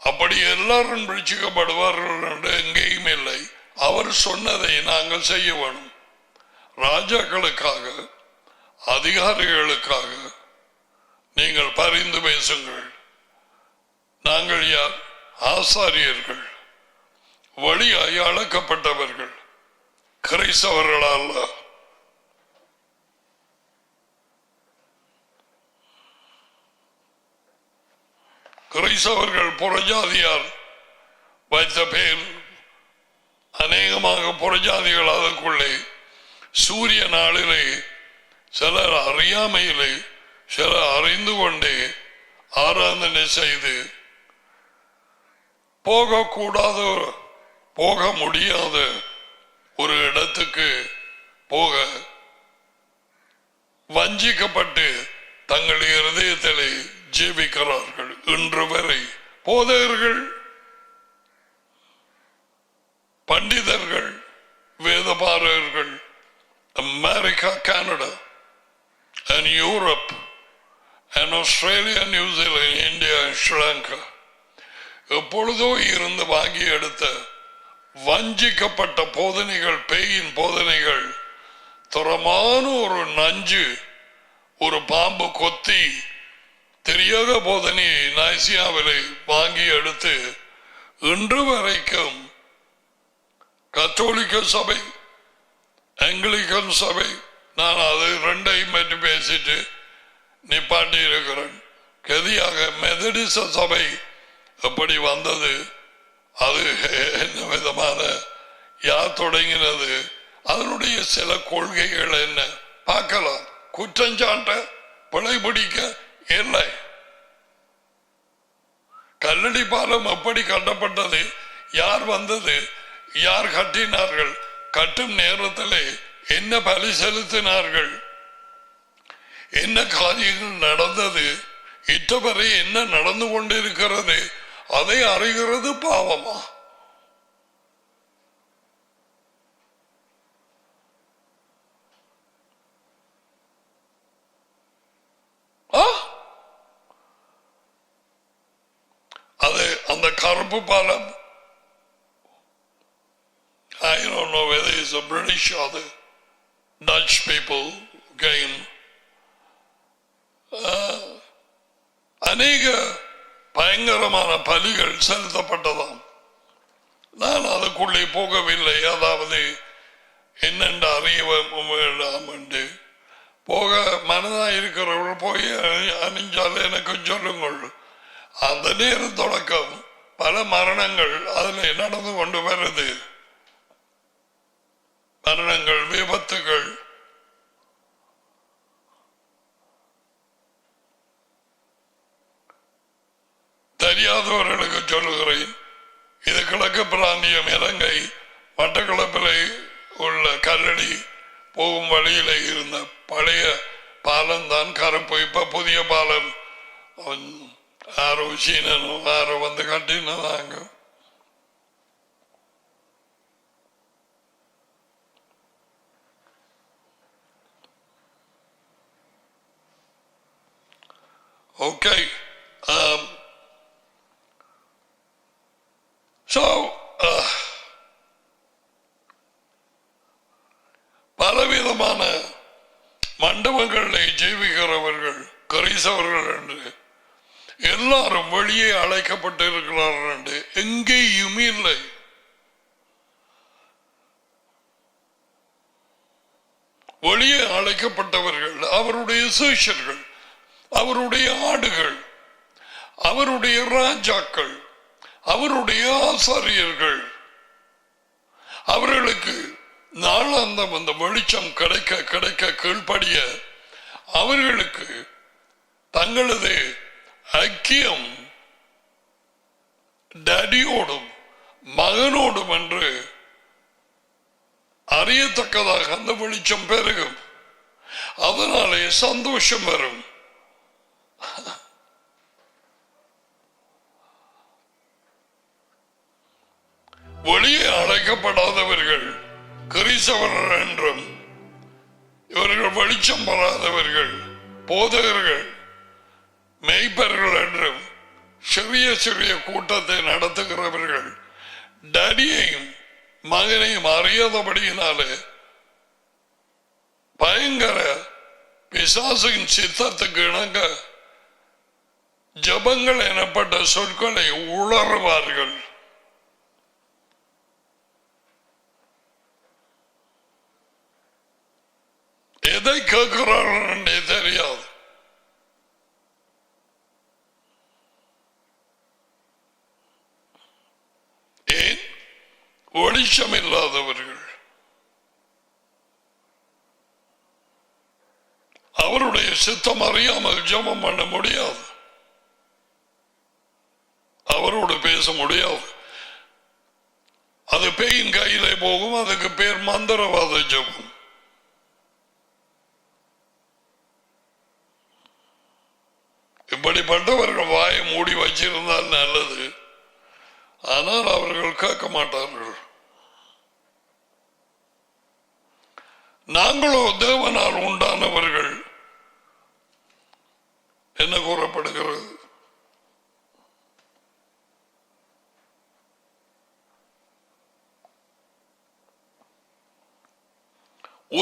அப்படி எல்லாரும் ரட்சிக்கப்படுவார்கள் என்று எங்கேயும் இல்லை. அவர் சொன்னதை நாங்கள் செய்ய வேணும். ராஜாக்களுக்காக, அதிகாரிகளுக்காக நீங்கள் பரிந்து பேசுங்கள். நாங்கள் யார்? ஆசாரியர்கள், வழியாய் அழைக்கப்பட்டவர்கள், கிறிஸ்தவர்களால். கிறிஸ்தவர்கள் புறஜாதியார் வைத்த பேர் அநேகமாக புறஜாதிகள் அதற்குள்ளே சூரிய நாளிலே சிலர் அறியாமையிலே சிலர் அறிந்து கொண்டே ஆராதனை செய்து போகக்கூடாத, போக முடியாத ஒரு இடத்துக்கு போக வஞ்சிக்கப்பட்டு தங்கள் இருதயத்திலே ஜீவிக்கிறார்கள். இன்று வரை போதகர்கள், பண்டிதர்கள், வேதபாரகர்கள், America, Canada and Europe and Australia, New Zealand, India and Sri Lanka எப்பொழுதோ இருந்து வாங்கி எடுத்த வஞ்சிக்கப்பட்ட போதனைகள், பேயின் போதனைகள், தரமான ஒரு நஞ்சு, ஒரு பாம்பு கொத்தி திரியக போதனையை நைசியாவிலே வாங்கி எடுத்து இன்று வரைக்கும் கத்தோலிக்க சபை, ஆங்கிலிக்கன் சபை, நான் அது ரெண்டையும் பற்றி பேசிட்டு நிப்பாட்டி இருக்கிறேன். கதியாக மெதடிச சபை எப்படி வந்தது, அது என்ன விதமான, யார் தொடங்கினது, அதனுடைய சில கொள்கைகள் என்ன பார்க்கலாம். குற்றஞ்சாட்ட பிழை பிடிக்க இல்லை. கல்லடி பாலம் எப்படி கட்டப்பட்டது, யார் வந்தது, யார் கட்டினார்கள், கட்டும் நேரத்திலே என்ன பலி செலுத்தினார்கள், என்ன காரியங்கள் நடந்தது, இட்டவரை என்ன நடந்து கொண்டிருக்கிறது, அதை அறிகிறது பாவமா? அது அந்த கருப்பு பாலம், I don't know whether it's a British or the Dutch people came. அநேக பயங்கரமான பலிகள் செலுத்தப்பட்டதாம். நான் அதுக்குள்ளே போகவில்லை. அதாவது என்னென்று அறிய வேண்டாம் என்று போக மனதாக இருக்கிறவர்கள் போய் அணிஞ்சால் எனக்கு சொல்லுங்கள். அந்த நேரம் தொடக்கம் பல மரணங்கள் அதில் நடந்து கொண்டு வருது. மரணங்கள், விபத்துகள். தெரியாதவர்களுக்கு சொல்லுகிறேன், இது கிழக்கு பிராந்தியம், இலங்கை மட்டக்களப்பிலே உள்ள கல்லடி போகும் வழியில இருந்த பழைய பாலம் தான் கருப்பு. இப்ப புதிய பாலம் யாரோ சீனனும் யாரோ வந்து கட்டினதாங்க. ஓகே. பலவிதமான மண்டபங்களில் ஜீவிக்கிறவர்கள் கிறிஸ்தவர்கள் என்று எல்லாரும் வெளியே அழைக்கப்பட்டு இருக்கிறார்கள் என்று எங்கேயும் இல்லை. வெளியே அழைக்கப்பட்டவர்கள் அவருடைய சீஷர்கள், அவருடைய ஆடுகள், அவருடைய ராஜாக்கள், அவருடைய ஆசாரியர்கள். அவர்களுக்கு நாளாந்தம் அந்த வெளிச்சம் கிடைக்க கிடைக்க கீழ்ப்படிய அவர்களுக்கு தங்களது ஐக்கியம் டேடியோடும் மகனோடும் என்று அறியத்தக்கதாக அந்த வெளிச்சம் பெருகும். அதனாலே சந்தோஷம் வரும். வெளியே அழைக்கப்படாதவர்கள் கிறிஸ்தவர்கள் என்றும், இவர்கள் வெளிச்சம் பெறாதவர்கள் போதகர்கள் மெய்ப்பர்கள் என்றும் சிறிய சிறிய கூட்டத்தை நடத்துகிறவர்கள் டேடியையும் மகனையும் அறியாதபடியினாலே பயங்கர பிசாசின் சித்தத்துக்கு இணங்க ஜபங்கள் எனப்பட்ட சொற்களை உளறுவார்கள். எதை கேட்கிறார்கள் என்றே தெரியாது. ஏன்? வெளிச்சம் இல்லாதவர்கள். அவருடைய சித்தம் அறியாமல் ஜெபம் பண்ண முடியாது, அவரோடு பேச முடியாது. அது பேயின் கையிலே போகும். அதுக்கு பேர் மந்திரவாத ஜெபம். இப்படிப்பட்டவர்கள் வாயை மூடி வச்சிருந்தால் நல்லது. ஆனால் அவர்கள் கேட்க மாட்டார்கள். நாங்களோ தேவனால் உண்டானவர்கள் என்ன கூறப்படுகிறது?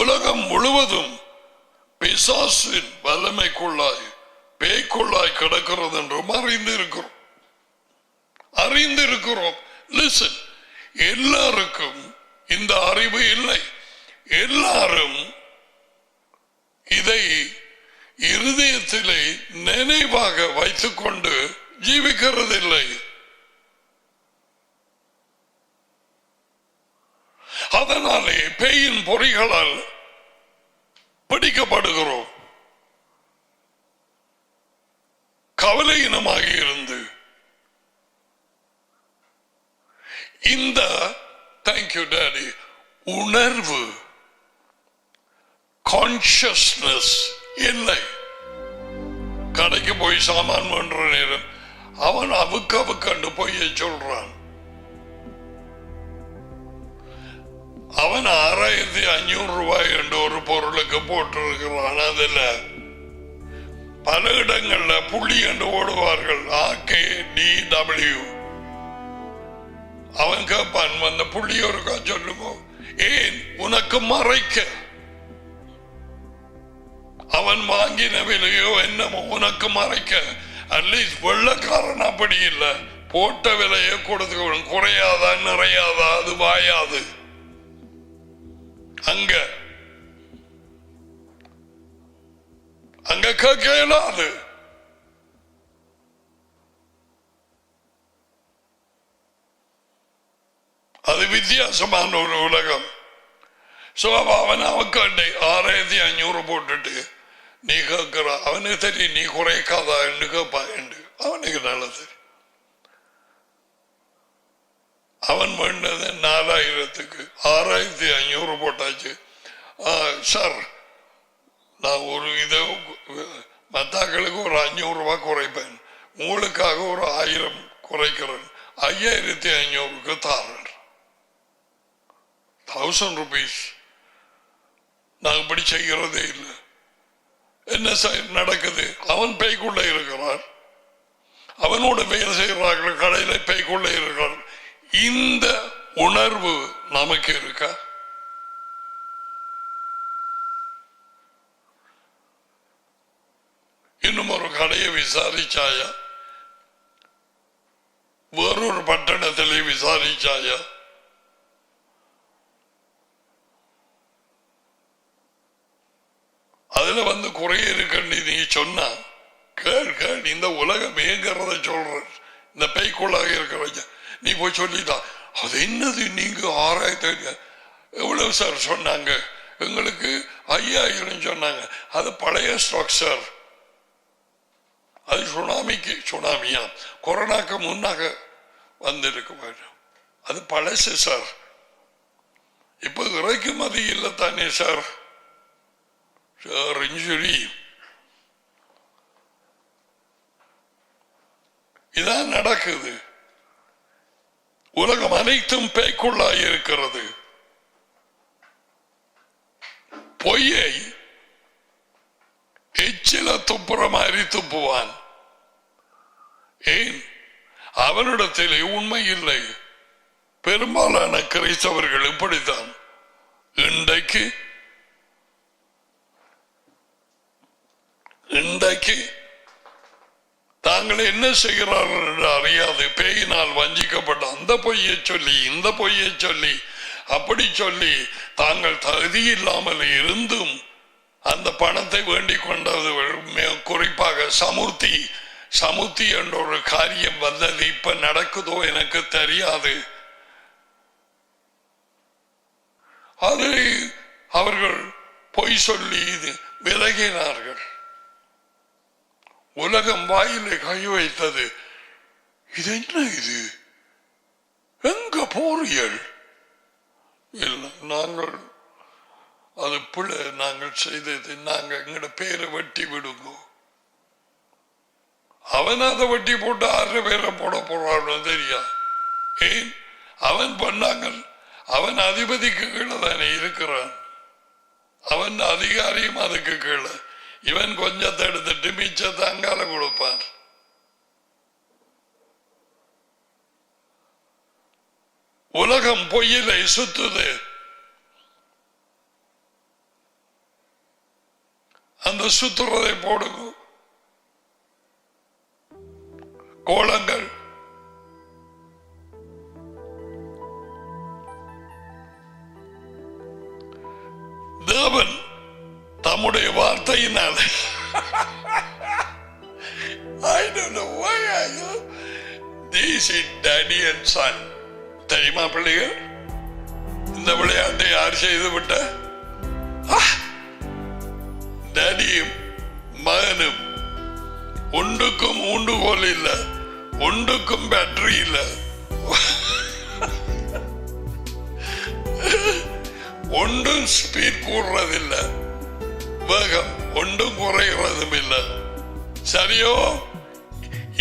உலகம் முழுவதும் பிசாசின் வல்லமைக்குள்ளாய் பேய்க்குள்ளாய் கிடக்கிறது என்றும் அறிந்திருக்கிறோம். லிசன், எல்லாருக்கும் இந்த அறிவு இல்லை. எல்லாரும் இதை இருதயத்திலே நினைவாக வைத்துக் கொண்டு ஜீவிக்கிறதில்லை. அதனாலே பேயின் பொறிகளால் பிடிக்கப்படுகிறோம். கவலையினமாக இருந்து இந்த தேங்க்யூ டாடி உணர்வு கான்சியஸ்னஸ் இல்லை. கடைக்கு போய் சாமான் பண்ற நேரம் அவன் அவுக்கண்டு போய் சொல்றான். அவன் 6500 ரூபாய் என்று ஒரு பொருளுக்கு போட்டிருக்கிறான். அதுல பல இடங்கள்ல புள்ளி என்று ஓடுவார்கள். AKDW. அவன் கேட்பான், அந்த புள்ளி ஒருக்கா சொல்லுங்க. ஏன்? உனக்கு மறைக்க. அவன் வாங்கின விலையோ என்னமோ உனக்கு மறைக்க. அட்லீஸ்ட் வெள்ளக்காரன் அப்படி இல்லை, போட்ட விலையை கொடுத்து குறையாதா நிறையாதா அது வாயாது. அங்க கேட்கலாது. அது வித்தியாசமான ஒரு உலகம். அவன் அவக்காண்டை 6500 போட்டுட்டு நீ கேட்கிற அவனுக்கு தெரியும் நீ குறைக்காதா என்று கேட்பா என்று அவனுக்கு நல்லது. அவன் வேண்டது 4000க்கு 6500 போட்டாச்சு. சார், நான் ஒரு இதை மத்தாக்களுக்கு ஒரு 500 ரூபாய் குறைப்பேன், உங்களுக்காக ஒரு 1000 குறைக்கிறேன், 5500க்கு தாரேன். 1000 rupees. நான் இப்படி செய்கிறதே இல்லை. என்ன நடக்குது? அவன் பேய்க்குள்ள இருக்கிறார், அவனோட வேலை செய்கிறார்கள், கடையில பேய்க்குள்ள இருக்கிறார். இந்த உணர்வு நமக்கு இருக்கா? இன்னும் ஒரு கடையை விசாரிச்சாயா? வேறொரு பட்டணத்திலே விசாரிச்சாயா? அதுல வந்து குறைய இருக்குன்னு நீ சொன்னா கேள். இந்த உலகம் ஏங்கிறத சொல்ற, இந்த பேய்க்குள்ளாக இருக்கிற நீ போய் சொல்லிதான். அது என்னது? நீங்க 6000 எவ்வளவு சார் சொன்னாங்க? எங்களுக்கு 5000 சொன்னாங்க. அது பழைய ஸ்ட்ரக்சர். அது சுனாமியா கொரோனாக்கு முன்னாக வந்திருக்க வேண்டும். அது பழசு சார். இப்ப இறக்குமதி இல்லை தானே சார்? இன்ஜுரி இதான் நடக்குது. உலகம் அனைத்தும் பேய்க்குள்ளாய் இருக்கிறது. பொய்யை எச்சில துப்புற மாதிரி துப்புவான். ஏன்? அவனிடத்திலே உண்மை இல்லை. பெரும்பாலான கிறிஸ்தவர்கள் இப்படித்தான். இன்றைக்கு தாங்கள் என்ன செய்கிறார்கள் என்று அறியாது பேயினால் வஞ்சிக்கப்பட்ட அந்த பொய்யை சொல்லி இந்த பொய்யை சொல்லி அப்படி சொல்லி தாங்கள் தகுதி இல்லாமல் இருந்தும் அந்த பணத்தை வேண்டிக் கொண்டது. குறிப்பாக சமுர்த்தி என்ற ஒரு காரியம் வந்தது. இப்ப நடக்குதோ எனக்கு தெரியாது. அது அவர்கள் பொய் சொல்லி விலகினார்கள். உலகம் வாயிலை கை வைத்தது. இது என்ன? இது எங்க போறியல்? இல்லை, நாங்கள் அது பிள்ளை, நாங்கள் செய்தது, நாங்க எங்கட பேரை வெட்டி விடுங்க. அவன் அதை வெட்டி போட்டு 6 பேரை போட போறான்னு தெரியா? ஏன்? அவன் பண்ணாங்க. அவன் அதிபதிக்கு கீழே தானே இருக்கிறான். அவன் அதிகாரியும் அதுக்கு கீழே. இவன் கொஞ்சத்தை எடுத்துட்டு மிச்சத்தை அங்கால கொடுப்பான். உலகம் பொய்யிலை சுத்துது. அந்த சுத்துறதை போடுங்க. கோலங்கள். தேவன் தம்முடைய வார்த்தையினால் I don't know why I know this is daddy and son. தெரியுமா பிள்ளைகள், இந்த விளையாட்டை யார் செய்து விட்ட? டேடியும் மகனும். ஒன்றுக்கும் ஊண்டுகோல் இல்லை, ஒன்றுக்கும் பேட்டரி இல்லை, ஒன்றும் ஸ்பீட் கூடுறதில்லை, வேகம் ஒன்றும் குறைகிறதும் இல்லை. சரியோ?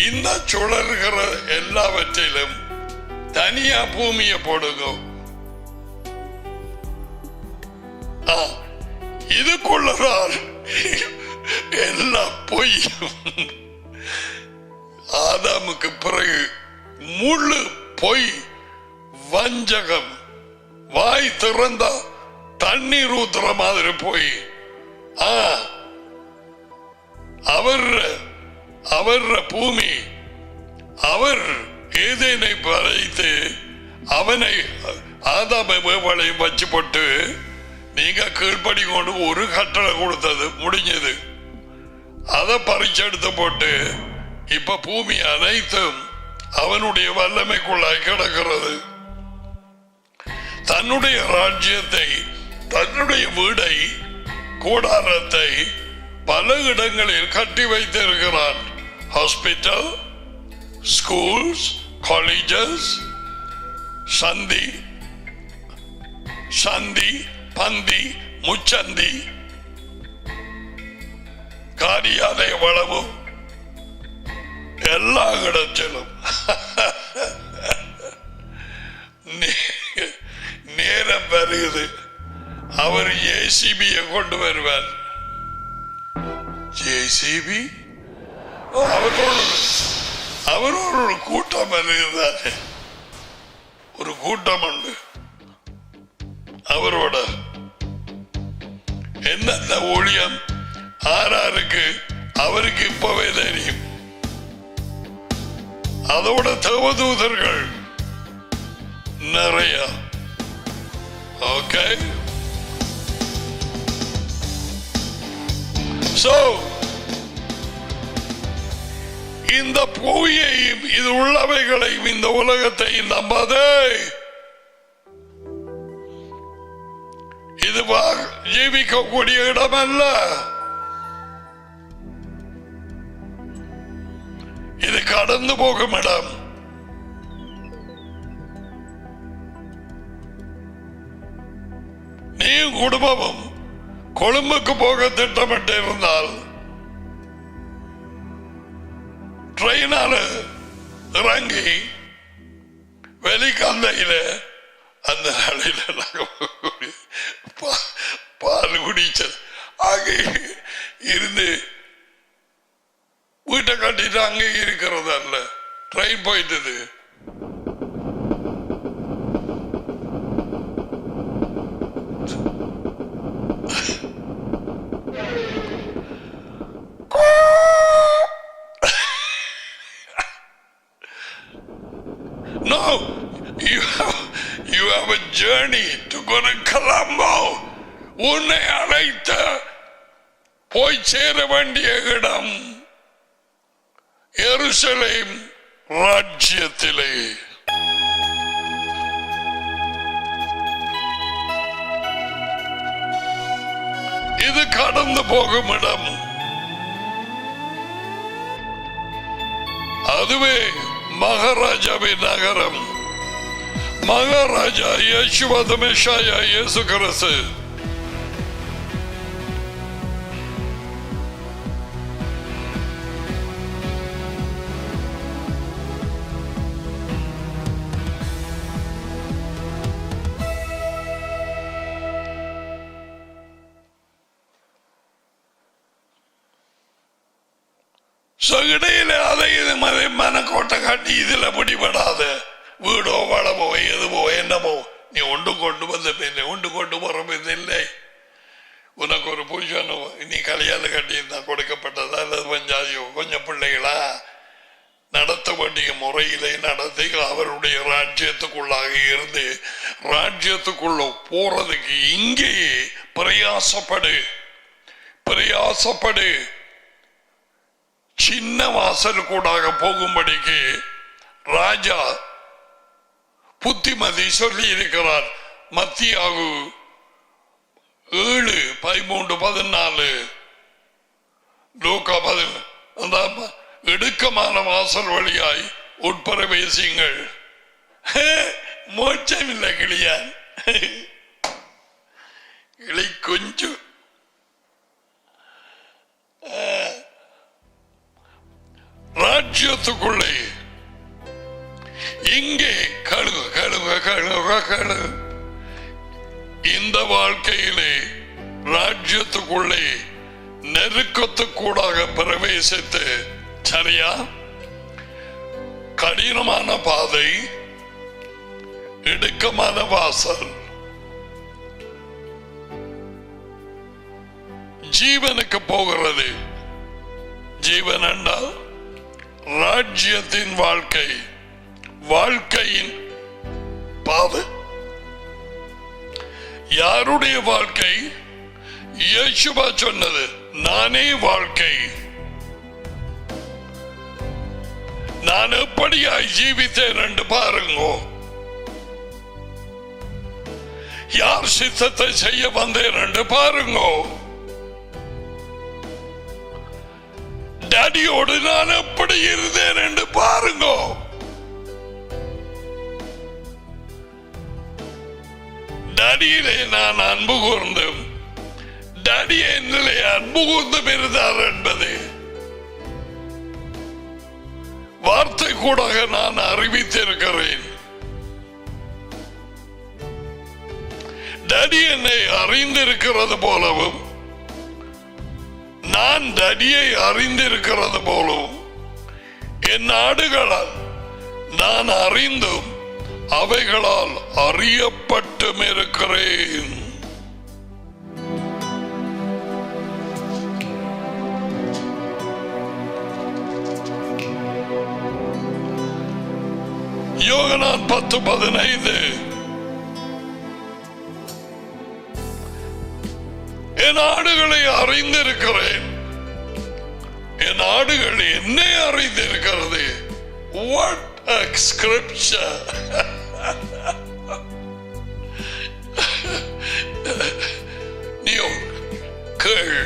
இந்த சுழல்கிற எல்லாவற்றிலும் தனியா பூமியை போடுங்க. இதுக்குள்ளதால் எல்லாம் பொய். ஆதாமுக்கு பிறகு முழு பொய், வஞ்சகம். வாய் திறந்தா தண்ணீர் ஊத்துற மாதிரி போய் அவர் பூமி, அவர் ஏதேனை படைத்து அவனை ஆதாமையும் வச்சு போட்டு நீங்க கீழ்படி கொண்டு ஒரு கட்டளை கொடுத்தது முடிஞ்சது. அதை பறிச்செடுத்து போட்டு இப்ப பூமி அனைத்தும் அவனுடைய வல்லமைக்குள்ளாய் கிடக்கிறது. தன்னுடைய ராஜ்யத்தை, தன்னுடைய வீடை, கூடாரத்தை பல இடங்களில் கட்டி வைத்திருக்கிறான். ஹாஸ்பிட்டல், ஸ்கூல்ஸ், காலேஜஸ், சந்தி, சந்தி, பந்தி, முச்சந்தி, காரியாலய வளவு, எல்லா இடத்திலும் நேரம் வருகிறது. அவர் ஜேசிபியை கொண்டு வருவார். ஜேசிபி அவரோட ஒரு கூட்டம் வருகிறார். ஒரு கூட்டம் உண்டு அவரோட. என்ன ஊழியம் ஆறாருக்கு அவருக்கு இப்பவே தெரியும். அதோட தேவதூதர்கள் நிறைய. ஓகே, சோ இந்த புவியையும் இது உள்ளவைகளையும் இந்த உலகத்தையும் நம்பாதே. இது ஜீவிக்கக்கூடிய இடம் அல்ல. இது கடந்து போகும் இடம். நீ குடும்பமும் கொழும்புக்கு போக திட்டமிட்டு இருந்தால் ட்ரெயினால இறங்கி வெளிக்கந்தையில அந்த நாளையில பால் குடிச்ச அங்கே இருந்து வீட்டை கட்டிட்டு அங்கே இருக்கிறது அல்ல, train போயிட்டது. No, you have a journey to go to Colombo. உன்னை அழைத்த போய் சேர வேண்டிய இடம் எருசலேம் ராஜ்யத்திலே. இது கடந்து போகும் இடம். அதுவே மகாராஜாவின் நகரம். மகாராஜா யேசுவ மெஷாயா இயேசு கிறிஸ்து. இடையில அதை மனக்கோட்டை காட்டி இதுல பிடிபடாத. வீடோ வளமோ எதுவோ என்னமோ நீ ஒன்று கொண்டு வந்த பின்ன ஒன்று கொண்டு போற இல்லை. உனக்கு ஒரு புருஷனோ நீ கல்யாணம் கட்டியிருந்தா கொடுக்கப்பட்டதா அல்லது பஞ்சாதியோ கொஞ்சம் பிள்ளைகளா நடத்த வேண்டிய முறையிலே நடத்தி அவருடைய ராஜ்யத்துக்குள்ளாக இருந்து ராஜ்யத்துக்குள்ள போறதுக்கு இங்கேயே பிரயாசப்படு சின்ன வாசலுக்கூடாக போகும்படிக்கு ராஜா புத்திமதி சொல்லி இருக்கிறார். மத்தியாகு 7:13-14 லூக்கா 10 இடுக்கமான வாசல் வழியாய் உட்பிரவேசிங்கள். மோட்சமில்லை கிளியான் கிளி கொஞ்சம் ராஜ்யத்துக்குள்ளே இங்கே கழுவ இந்த வாழ்க்கையிலே ராஜ்யத்துக்குள்ளே நெருக்கத்துக்கூடாக பிரவேசித்து சரியா கடினமான பாதை இடுக்கமான வாசல் ஜீவனுக்கு போகிறது. ஜீவன் என்றால் ராஜ்யத்தின் வாழ்க்கையின் பாதை. யாருடைய வாழ்க்கை? இயேசுவா சொன்னது, நானே வாழ்க்கை. நான் எப்படியாய் ஜீவித்தேன் என்று பாருங்க. யார் சித்தத்தை செய்ய வந்தேன் என்று பாருங்க. டாடியோடு நான் எப்படி இருந்தேன் என்று பாருங்க. டாடியிலே நான் அன்பு கூர்ந்தும் டாடி என்னிலே அன்பு கூர்ந்தும் இருந்தார் என்பது வார்த்தை கூட நான் அறிவித்திருக்கிறேன். டாடி என்னை அறிந்திருக்கிறது போலவும் நான் டாடியை அறிந்திருக்கிறது போலவும் என் ஆடுகளால் நான் அறிந்தும் அவைகளால் அறியப்பட்டும் இருக்கிறேன். யோகனான் 10:15 என் ஆடுகளை அறிந்திருக்கிறேன். என் ஆடுகள் என்னை அறிந்திருக்கிறது. What a scripture! நீயோ கேள்,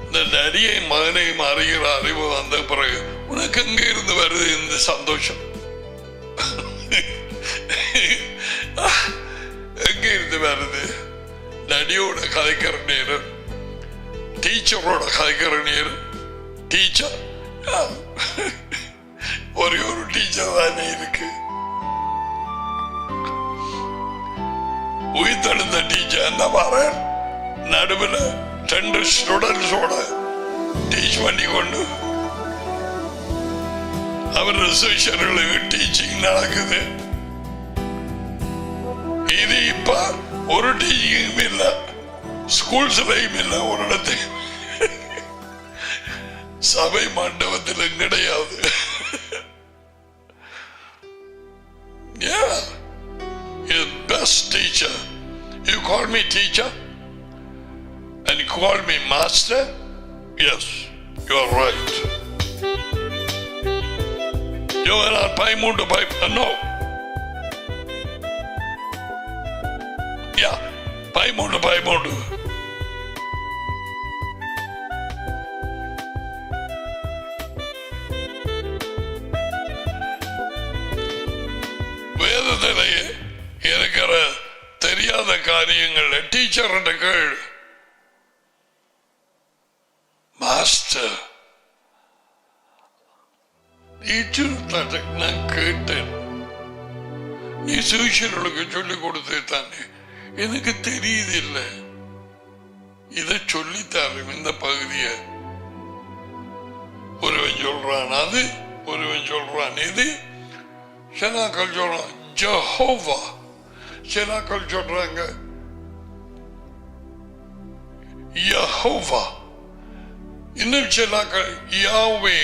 இந்த நடிகை மகனையும் அறிகிற அறிவு வந்த பிறகு உனக்கு எங்க இருந்து வருது இந்த சந்தோஷம்? எங்க இருந்து வருது? நடியோட கதைக்கிற நேரம், டீச்சரோட கதைக்கிற நேரம். டீச்சர் ஒரே ஒரு டீச்சர் தானே இருக்கு. உயிர்த்தெழுந்த டீச்சர் என்ன பாரு, நடுவில் 2 ஸ்டூடெண்ட்ஸோட டீச் பண்ணி கொண்டு அவர் ரிசர்ச்சர்களுக்கு டீச்சிங் நடக்குது. இது இப்ப ஒரு டீச்சிங்கும் இல்ல, ஸ்கூல்ஸ்லயும் இல்ல, ஒரு இடத்தையும் சபை மண்டபத்திலும் கிடையாது. Yeah, you're the best teacher. You call me teacher and you call me master? Yes, you are right. You're not paying more to pay. No. Yeah, pay more to pay more to. வேதத்திலேயே இருக்கிற தெரியாத காரியங்கள் teacher கேள். Master நான் கேட்டேன், நீ சிஷியர்களுக்கு சொல்லிக் கொடுத்து தானே, எனக்கு தெரியுது இல்ல, இதை சொல்லித்தாரு. இந்த பகுதிய ஒருவன் சொல்றான் அது, ஒருவன் சொல்றான் இது. சிலாக்கள் சொல்றான் ஜெகோவா, சிலாக்கள் சொல்றாங்க யெகோவா, இன்னும் சிலாக்கள் யாவே.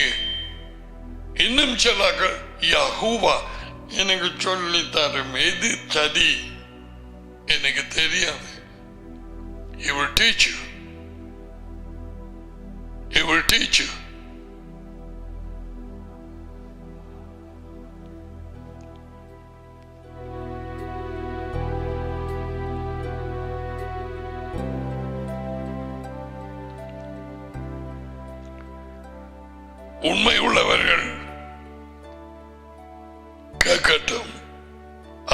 இன்னும் சிலாக்கள் யஹூவா எனக்கு சொல்லி தரும் எது சதி எனக்கு தெரியாது. He will teach you. He will teach you. உண்மை உள்ளவர்கள் கேட்கட்டும்.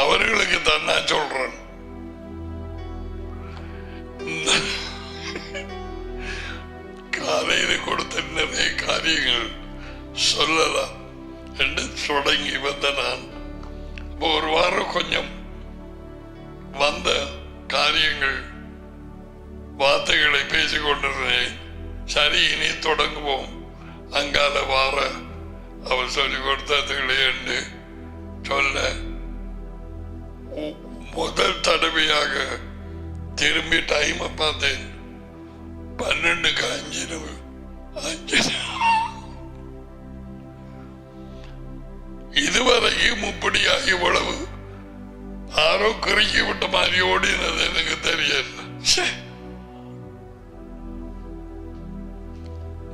அவர்களுக்கு தான் நான் சொல்றேன். காலையில் கொடுத்த நிறைய காரியங்கள் சொல்லலாம் என்று தொடங்கி வந்த நான் ஒரு வாரம் கொஞ்சம் வந்த காரியங்கள் வார்த்தைகளை பேசிக் கொண்டிருந்தேன். சரி, இனி தொடங்குவோம். அங்கால வார அவர் சொல்லிக் கொடுத்ததுகளே என்று சொல்ல முதல் தடவையாக திரும்பி டைம் பார்த்தேன். 12:05. இதுவரைக்கும் இப்படியா இவ்வளவு ஆரோ குறுக்கி விட்ட மாதிரி ஓடினது எனக்கு தெரியல.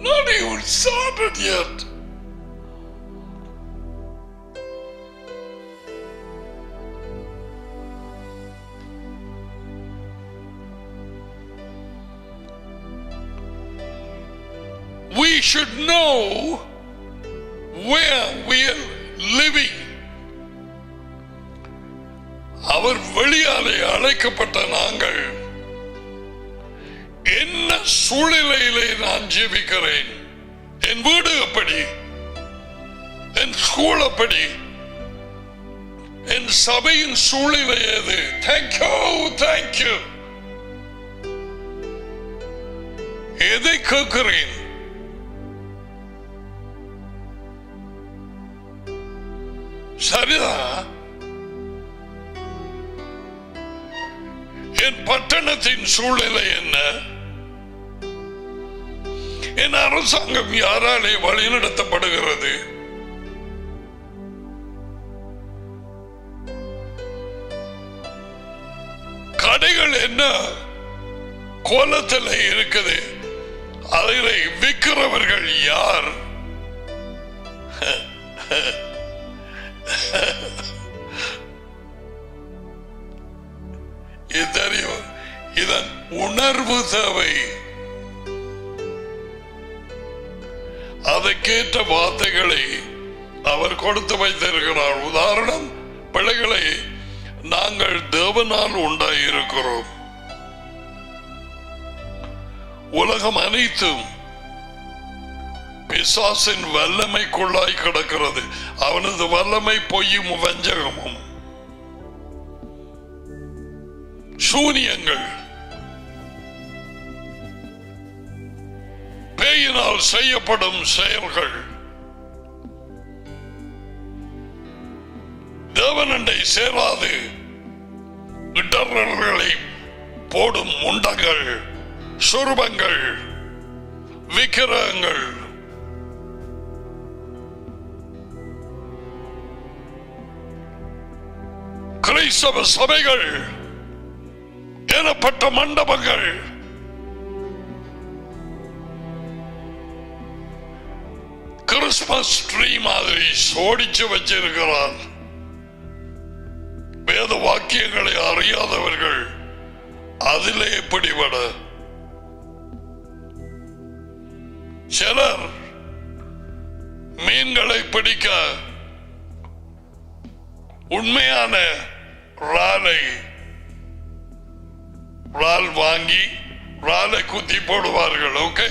Not even started yet. We should know where we are living. அவர் வெளியாலே அழைக்கப்பட்ட நாங்கள் என்ன சூழ்நிலையிலே நான் ஜீவிக்கிறேன்? என் வீடு எப்படி? என் ஸ்கூல் எப்படி? என் சபையின் சூழ்நிலை எது? தேங்க்யூ. எதை கேட்கிறேன்? சரிதான். என் பட்டணத்தின் சூழ்நிலை என்ன? என் அரசாங்கம் யாராலே வழிநடத்தப்படுகிறது? கடைகள் என்ன கோலத்தில் இருக்குது? அதிலே விற்கிறவர்கள் யார்? இதன் உணர்வு தேவை. அதற்கேற்ற வார்த்தைகளை அவர் கொடுத்து வைத்திருக்கிறார். உதாரணம், பிள்ளைகளை நாங்கள் தேவனால் உண்டாயிருக்கிறோம். உலகம் அனைத்தும் பிசாசின் வல்லமைக்குள்ளாய் கிடக்கிறது. அவனது வல்லமை பொய்யும் வஞ்சகமும் சூனியங்கள், பேயினால் செய்யப்படும் செயல்கள், தேவனண்டை சேராது இடர்களை போடும் முண்டங்கள், சுரூபங்கள், விக்கிரகங்கள், கிறிஸ்தவ சபைகள் எனப்பட்ட மண்டபங்கள், கிறிஸ்துமஸ் ட்ரீ மாதிரி சோடிச்சு வச்சிருக்கிறார். வேத வாக்கியங்களை அறியாதவர்கள் அதிலே பிடிபட, சிலர் மீன்களை பிடிக்க உண்மையான ரால் வாங்கி ராலை குத்தி போடுவார்கள். ஓகே,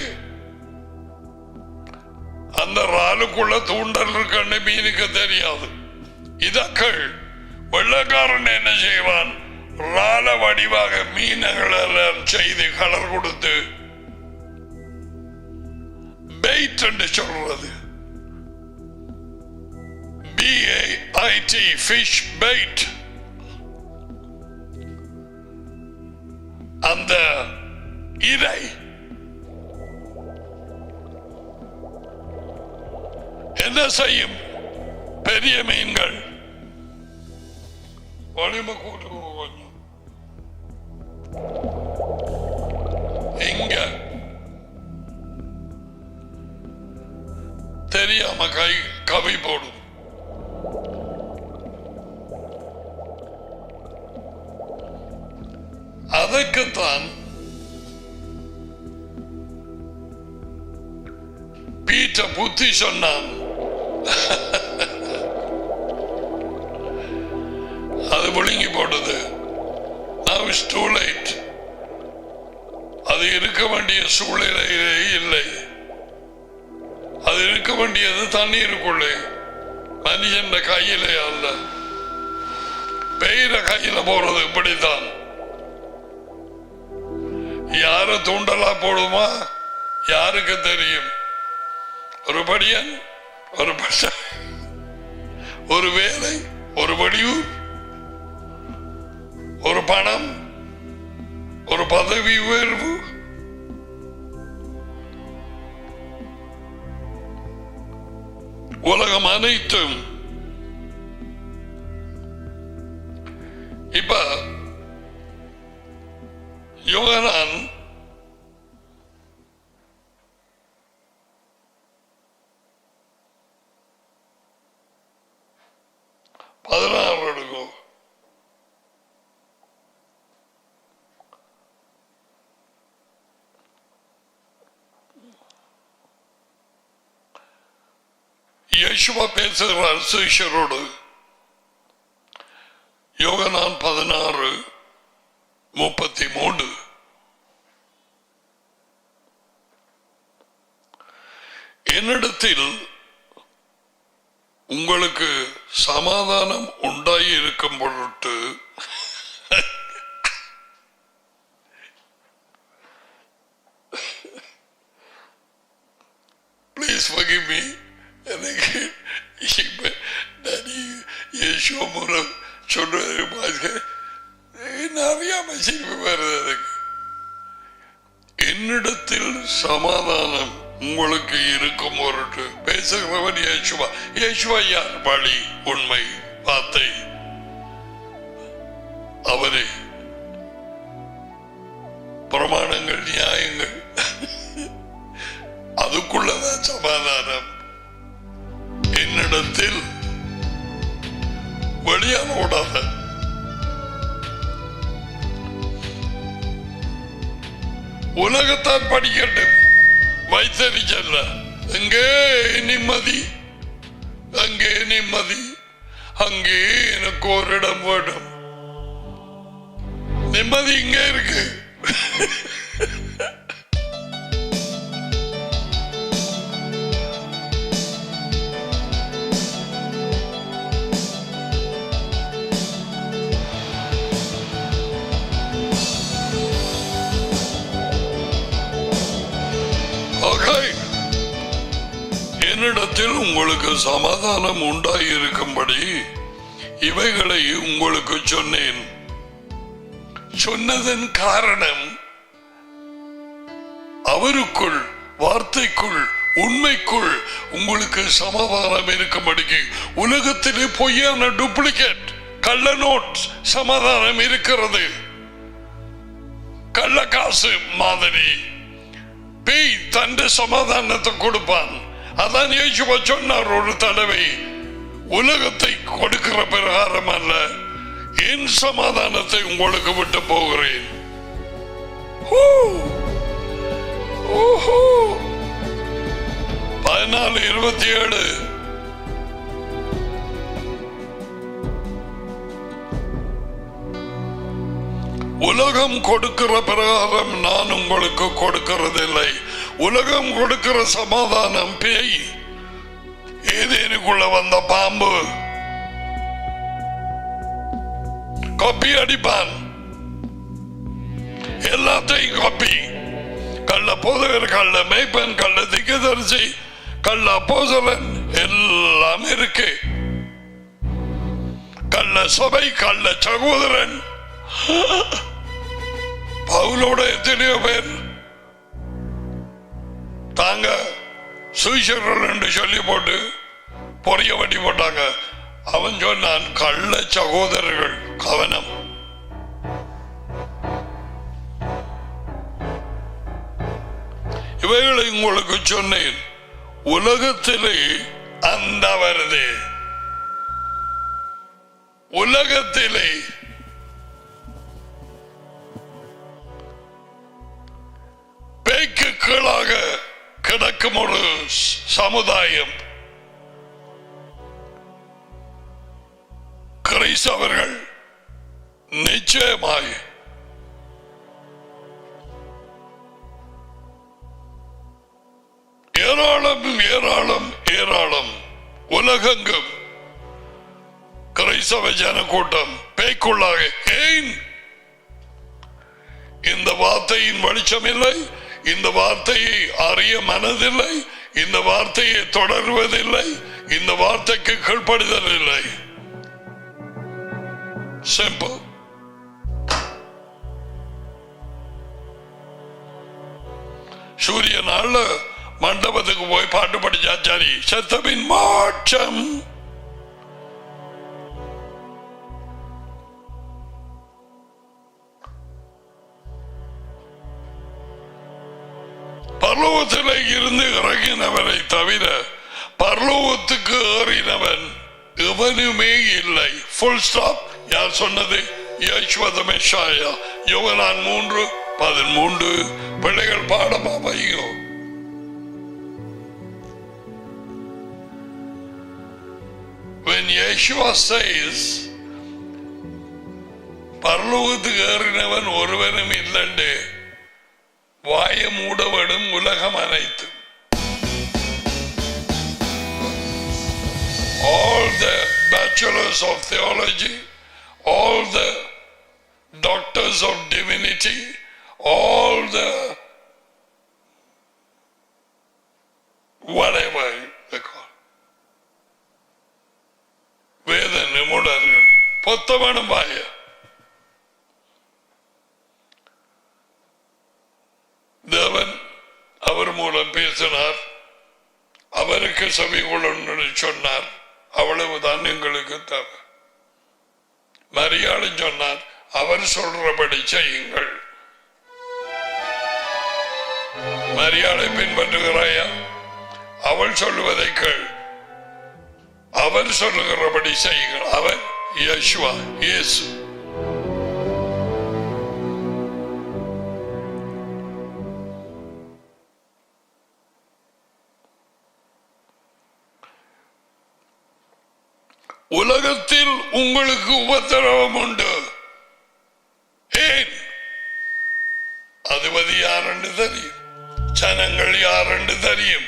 அந்த ராலுக்குள்ள தூண்டல் இருக்குன்னு மீனுக்கு தெரியாது. இதற்குள் வெள்ளக்காரன் என்ன செய்வான்? ரால வடிவாக மீன்கள் எல்லாம் செய்து கலர் கொடுத்து பெய்ட் என்று சொல்றது. BAIT, fish bait. அந்த இறை என்ன செய்யும் பெரிய மீன்கள்? வலிமை கூட்டு கொஞ்சம் இங்க தெரியாம கவி போடும். அதற்குத்தான் பீட்டர் புத்தி சொன்னான். அது விழுங்கி போட்டது. Now it's too late. அது இருக்க வேண்டிய சூழ்நிலையிலே இல்லை. அது இருக்க வேண்டியது தண்ணீருக்குள்ளே, மனுஷன் கையிலே அல்ல. பெயர கையில போறது இப்படித்தான். யார தூண்டலா போடுமா யாருக்கு தெரியும்? ஒரு படியன், ஒரு ஒரு வேலை, ஒரு வடிவு, ஒரு பணம், ஒரு பதவி உயர்வு, உலகம் அனைத்தும். இப்ப யோகனான் எடுக்கும். யேசுவா பேசுகிறார் சீஷரோடு. யோகனான் 16:33. என்னிடத்தில் உங்களுக்கு சமாதானம் உண்டாகி இருக்கும் பொருட்டு please forgive me. எனக்கு யேசுவா மூலம் சொல்றது அறியாம சிரிப்பு வருது எனக்கு. என்னிடத்தில் சமாதானம் உங்களுக்கு இருக்கும் பொருட்டு பேசுகிறவன் யேசுவா. யேசுவா யார்? வழி, உண்மை, வார்த்தை. அவரே பிரமாணங்கள், நியாயங்கள், அதுக்குள்ளதான் சமாதானம். என்னிடத்தில் வெளியான விடாத. உலகத்தான் படிக்கட்டும், வைத்தறிச்சல்ல. எங்கே நிம்மதி, அங்கே நிம்மதி, அங்கே எனக்கு ஒரு இடம் வேணும். நிம்மதி இங்க இருக்கு. என்னிடத்தில் உங்களுக்கு சமாதானம் உண்டாகி இருக்கும்படி இவைகளை உங்களுக்கு சொன்னேன். சொன்னதன் காரணம் அவருக்குள், வார்த்தைக்குள், உண்மைக்குள் உங்களுக்கு சமாதானம் இருக்கும்படிக்கு. உலகத்திலே பொய்யான டூப்ளிகேட், கள்ள நோட் சமாதானம் இருக்கிறது. கள்ள காசு மாதிரி பேய் தந்த சமாதானத்தை கொடுப்பான். அதான் இயேசுவா சொன்னார் ஒரு தடவை, உலகத்தை கொடுக்கிற பிரகாரம் அல்ல, என் சமாதானத்தை உங்களுக்கு விட்டு போகிறேன். 14:27. உலகம் கொடுக்கிற பிரகாரம் நான் உங்களுக்கு கொடுக்கிறதில்லை. உலகம் கொடுக்கிற சமாதானம் பேய், ஏதேனுக்குள்ள வந்த பாம்பு காப்பி அடிப்பான். எல்லாத்தையும் காப்பி. கள்ள போதகர், கள்ள மேய்ப்பன், கள்ள திக்கதரிசி, கள்ள அப்போஸ்தலன் எல்லாம் இருக்கு. கள்ள சபை, கள்ள சகோதரன். பவுலோட எத்தனையோ பேர் தாங்க சுவிசேஷர்கள் என்று சொல்லி போட்டு பொரிய வட்டி போட்டாங்க. அவன் சொன்னான், கள்ள சகோதரர்கள் கவனம். இவைகளை உங்களுக்கு சொன்னேன். உலகத்திலே அந்த வருது, உலகத்திலே பேய்க்கு கீழாக கிடக்கும் ஒரு சமுதாயம் கிறிஸ்தவர்கள் நிச்சயமாய் ஏராளம் ஏராளம் ஏராளம் உலகெங்கும் கிறிஸ்தவ ஜன கூட்டம் பேய்க்குள்ளாக. ஏன்? இந்த வார்த்தையின் வெளிச்சம் இல்லை, இந்த வார்த்தையை அறிய மனதில்லை, இந்த வார்த்தையை தொடர்வதில்லை, இந்த வார்த்தைக்கு கீழ்ப்படுதல் இல்லை. சிம்பிள். சூரிய நாள்ல மண்டபத்துக்கு போய் பாட்டு படிச்சா சரி, செத்தபின் மோட்சம். பரலோகத்திலே இருந்து இறங்கினவரை தவிர பரலோகத்துக்கு ஏறினவன் எவனுமே இல்லை. Full stop. யார் சொன்னது? யேசுவ மெஷாயா. யோவான் 3:13. பிள்ளைகள் பாடமா வையோ. When Yeshua says பரலோகத்துக்கு ஏறினவன் ஒருவனும் இல்லைண்டு வாய மூடவடும் உலகம் அனைத்து. All the bachelors of theology, all the doctors of divinity, all the whatever they call, வேத நிபுணர்கள் பொத்தவனும் வாய. தேவன் அவர் மூலம் பேசினார், அவருக்கு செவி கொள்ளணும்னு சொன்னார். அவ்வளவுதான் எங்களுக்கு தேவை. மரியாதை சொன்னார், அவர் சொல்றபடி செய்யுங்கள். மரியாதை பின்பற்றுகிறாயா? அவள் சொல்லுவதை கேள், அவர் சொல்லுகிறபடி செய்யுங்கள். அவர் யேசுவா, இயேசு. உலகத்தில் உங்களுக்கு உபத்திரவம் உண்டு. ஏன்? அதிபதி யார் என்று தெரியும், ஜனங்கள் யார் என்று தெரியும்.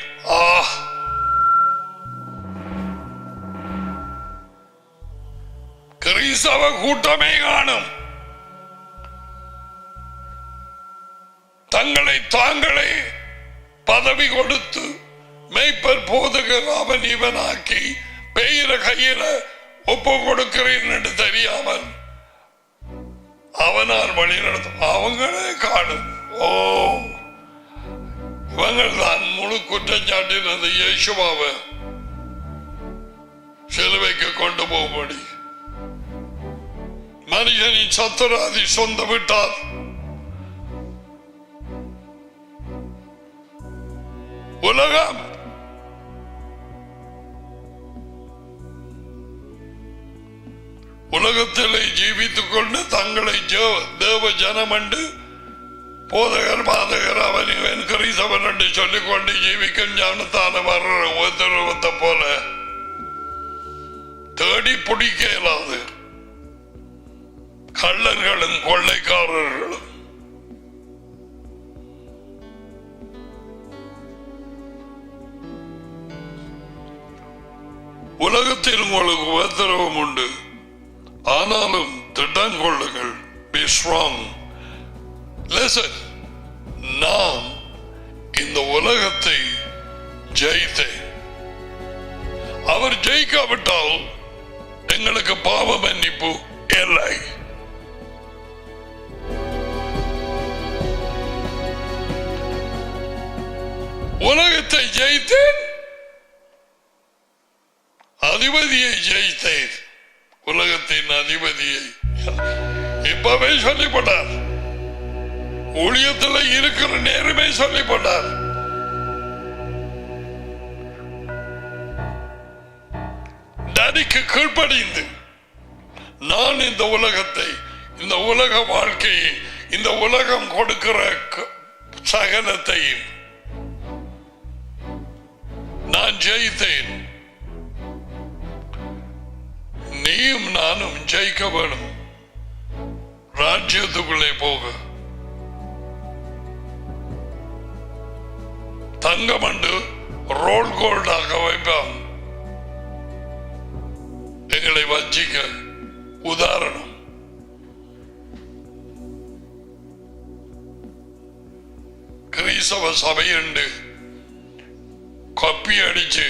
கிறிஸ்தவ கூட்டமே காணும். தங்களை தாங்களே பதவி கொடுத்து மேய்ப்பர் போதகர் அவன் இவனாக்கி பெயர கையில ஒப்பு கொடுக்கிறேன் என்று தெரியாமல் அவனால் வழி நடத்தும். அவங்களே காணும். இவங்கள் தான் முழு குற்றச்சாட்டினது இயேசுவாவை சிலுவைக்கு கொண்டு போகும்படி. மனிதனின் சத்துராதி சொந்த விட்டார். உலகம் உலகத்திலே ஜீவித்துக் கொண்டு தங்களை தேவ ஜனம் என்று போதகர் பாதகர் அவன் இவன் கிறிஸ்தவன் என்று சொல்லிக் கொண்டு ஜீவிக்கும் ஞானத்தான வர்ற உத்தரவத்தை போல தேடி பிடிக்க இயலாது. கள்ளர்களும் கொள்ளைக்காரர்களும் உலகத்தில் உங்களுக்கு உத்தரவும் உண்டு. ஆனாலும் திட்டம் கொள்ளுங்கள். Be strong. Listen, நாம் இந்த உலகத்தை ஜெயித்தேன். அவர் ஜெயிக்காவிட்டால் எங்களுக்கு பாவ மன்னிப்பு இல்லை. உலகத்தை ஜெயித்தேன், ஜெயித்தேன் உலகத்தின் அதிபதியை. இப்பவே சொல்லிப்பட்டார். ஊழியத்தில் இருக்கிற நேரமே சொல்லிப்பட்டார். டேடிக்கு கீழ்ப்படிந்து நான் இந்த உலகத்தை, இந்த உலக வாழ்க்கையை, இந்த உலகம் கொடுக்கிற சகலத்தையும் நான் ஜெயித்தேன். நீயும் நானும் ஜெயிக்க வேணும். ராஜ்யத்துக்குள்ளே போக தங்கமண்டு ரோல் கோல்டாக வைப்பான். எங்களை வஞ்சிக்க உதாரணம் கிறிஸ்தவ சபையுண்டு கொப்பி அடிச்சு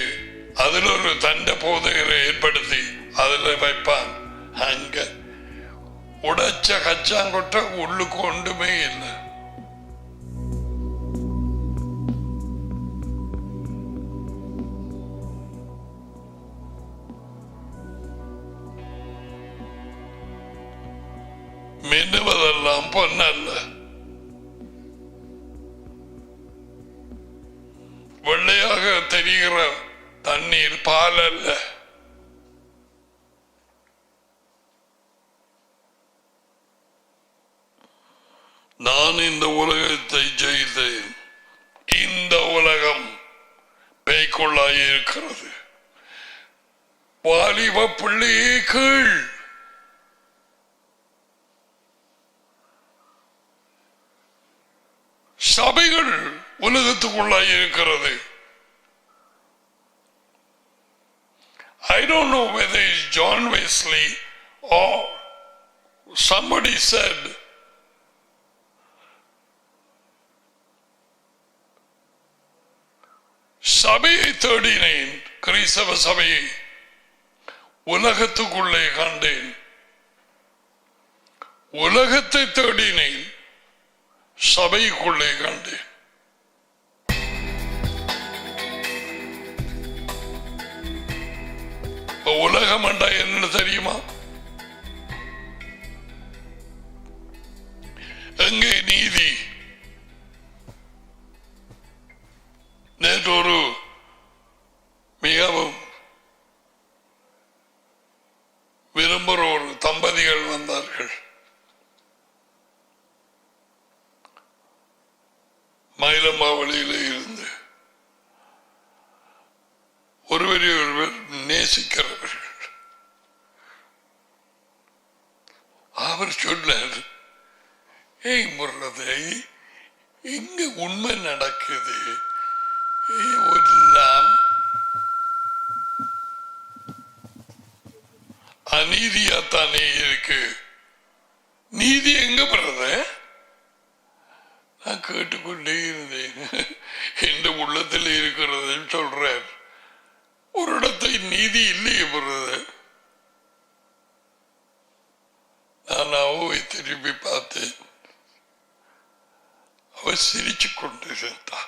அதில் ஒரு தண்ட போதைகளை ஏற்படுத்தி அதில் வைப்பான். அங்க உடைச்ச கச்சாங்கொட்ட உள்ளுக்கு ஒன்றுமே இல்லை. மின்னுவதெல்லாம் பொன்னல்ல, வெள்ளையாக தெரிகிற தண்ணீர் பால் அல்ல. நான் இந்த உலகத்தை ஜெயித்தேன். இந்த உலகம் பேய்க்குள்ளாய் இருக்கிறது. வாலிப பிள்ளையே கீழ். சபைகள் உலகத்துக்குள்ளாய் இருக்கிறது. I don't know whether it's John Wesley or somebody said சபையை தேடினேன், கிறிஸ்தவ சபையை உலகத்துக்குள்ளே கண்டேன். உலகத்தை தேடினேன், சபைக்குள்ளே கண்டேன். உலகம் என்றா என்ன தெரியுமா? எங்கே நீதி? நேற்று ஒரு மிகவும் விரும்புகிற ஒரு தம்பதிகள் வந்தார்கள். மயிலம்பாவளியில இருந்து ஒருவரை ஒருவர் நேசிக்கிறவர்கள். அவர் சொன்னார், ஏய் முரளதை, இங்க உண்மை நடக்குது, எல்லாம் அநீதியாத்தானே இருக்கு, நீதி எங்க பிறந்த? நான் கேட்டுக்கொண்டே இருந்தேன். எந்த உள்ளத்தில் இருக்கிறது சொல்றார். ஒரு இடத்தை நீதி இல்லையே பிறகு. நான் அவை திரும்பி பார்த்தேன். அவ சிரிச்சு கொண்டிருந்தா.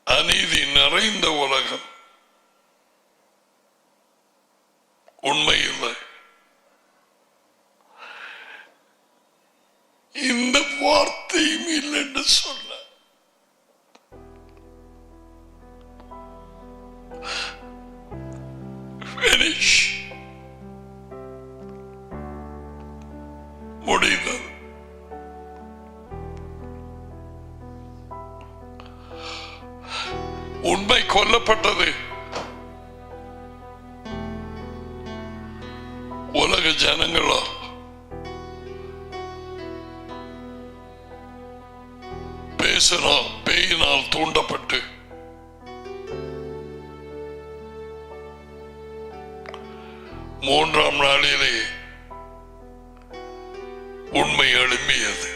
அநீதி நிறைந்த உலகம், உண்மை இல்லை. இந்த வார்த்தையும் இல்லைன்னு சொன்ன முடிந்தது. உண்மை கொல்லப்பட்டது. உலக ஜனங்களா பேசினால் பேயினால் தூண்டப்பட்டு மூன்றாம் நாளிலே உண்மை எழும்பியது.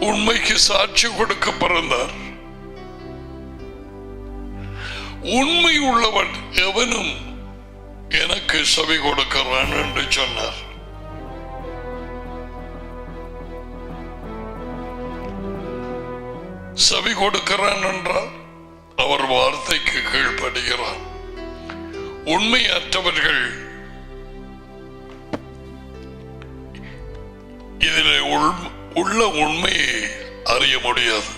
உண்மைக்கு சாட்சி கொடுக்க பிறந்தார். உண்மை உள்ளவன் எவனும் எனக்கு செவி கொடுக்கிறான் என்று சொன்னார். செவி கொடுக்கிறான் என்றால் அவர் வார்த்தைக்கு கீழ்ப்படுகிறான். உண்மையற்றவர்கள் இதில் உள்ள உண்மையை அறிய முடியாது.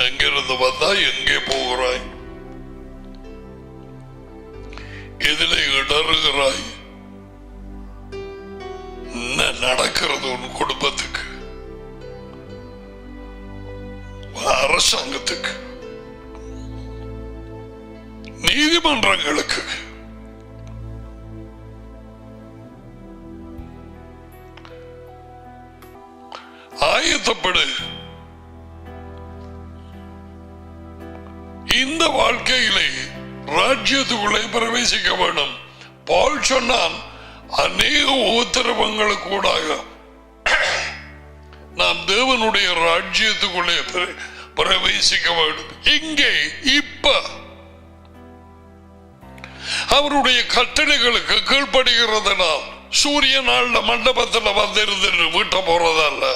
எங்கிருந்து வந்தா எங்கே போகிறாய்? எதிலே இடறுகிறாய்? என்ன நடக்கிறது உன் குடும்பத்துக்கு, அரசாங்கத்துக்கு, நீதிமன்றங்களுக்கு? ஆயத்தப்படு. இந்த வாழ்க்கையிலே ராஜ்யத்துக்குள்ளே பிரவேசிக்க வேண்டும். பால் சொன்னான், அநேக உத்தரவங்களுக்கு கூடாக நாம் தேவனுடைய ராஜ்யத்துக்குள்ளே பிரவேசிக்க வேண்டும். இங்கே இப்ப அவருடைய கட்டளைகளுக்கு கீழ்ப்படுகிறதுனால் சூரிய நாள்ல மண்டபத்தில் வந்திருந்து வீட்ட போறதல்ல.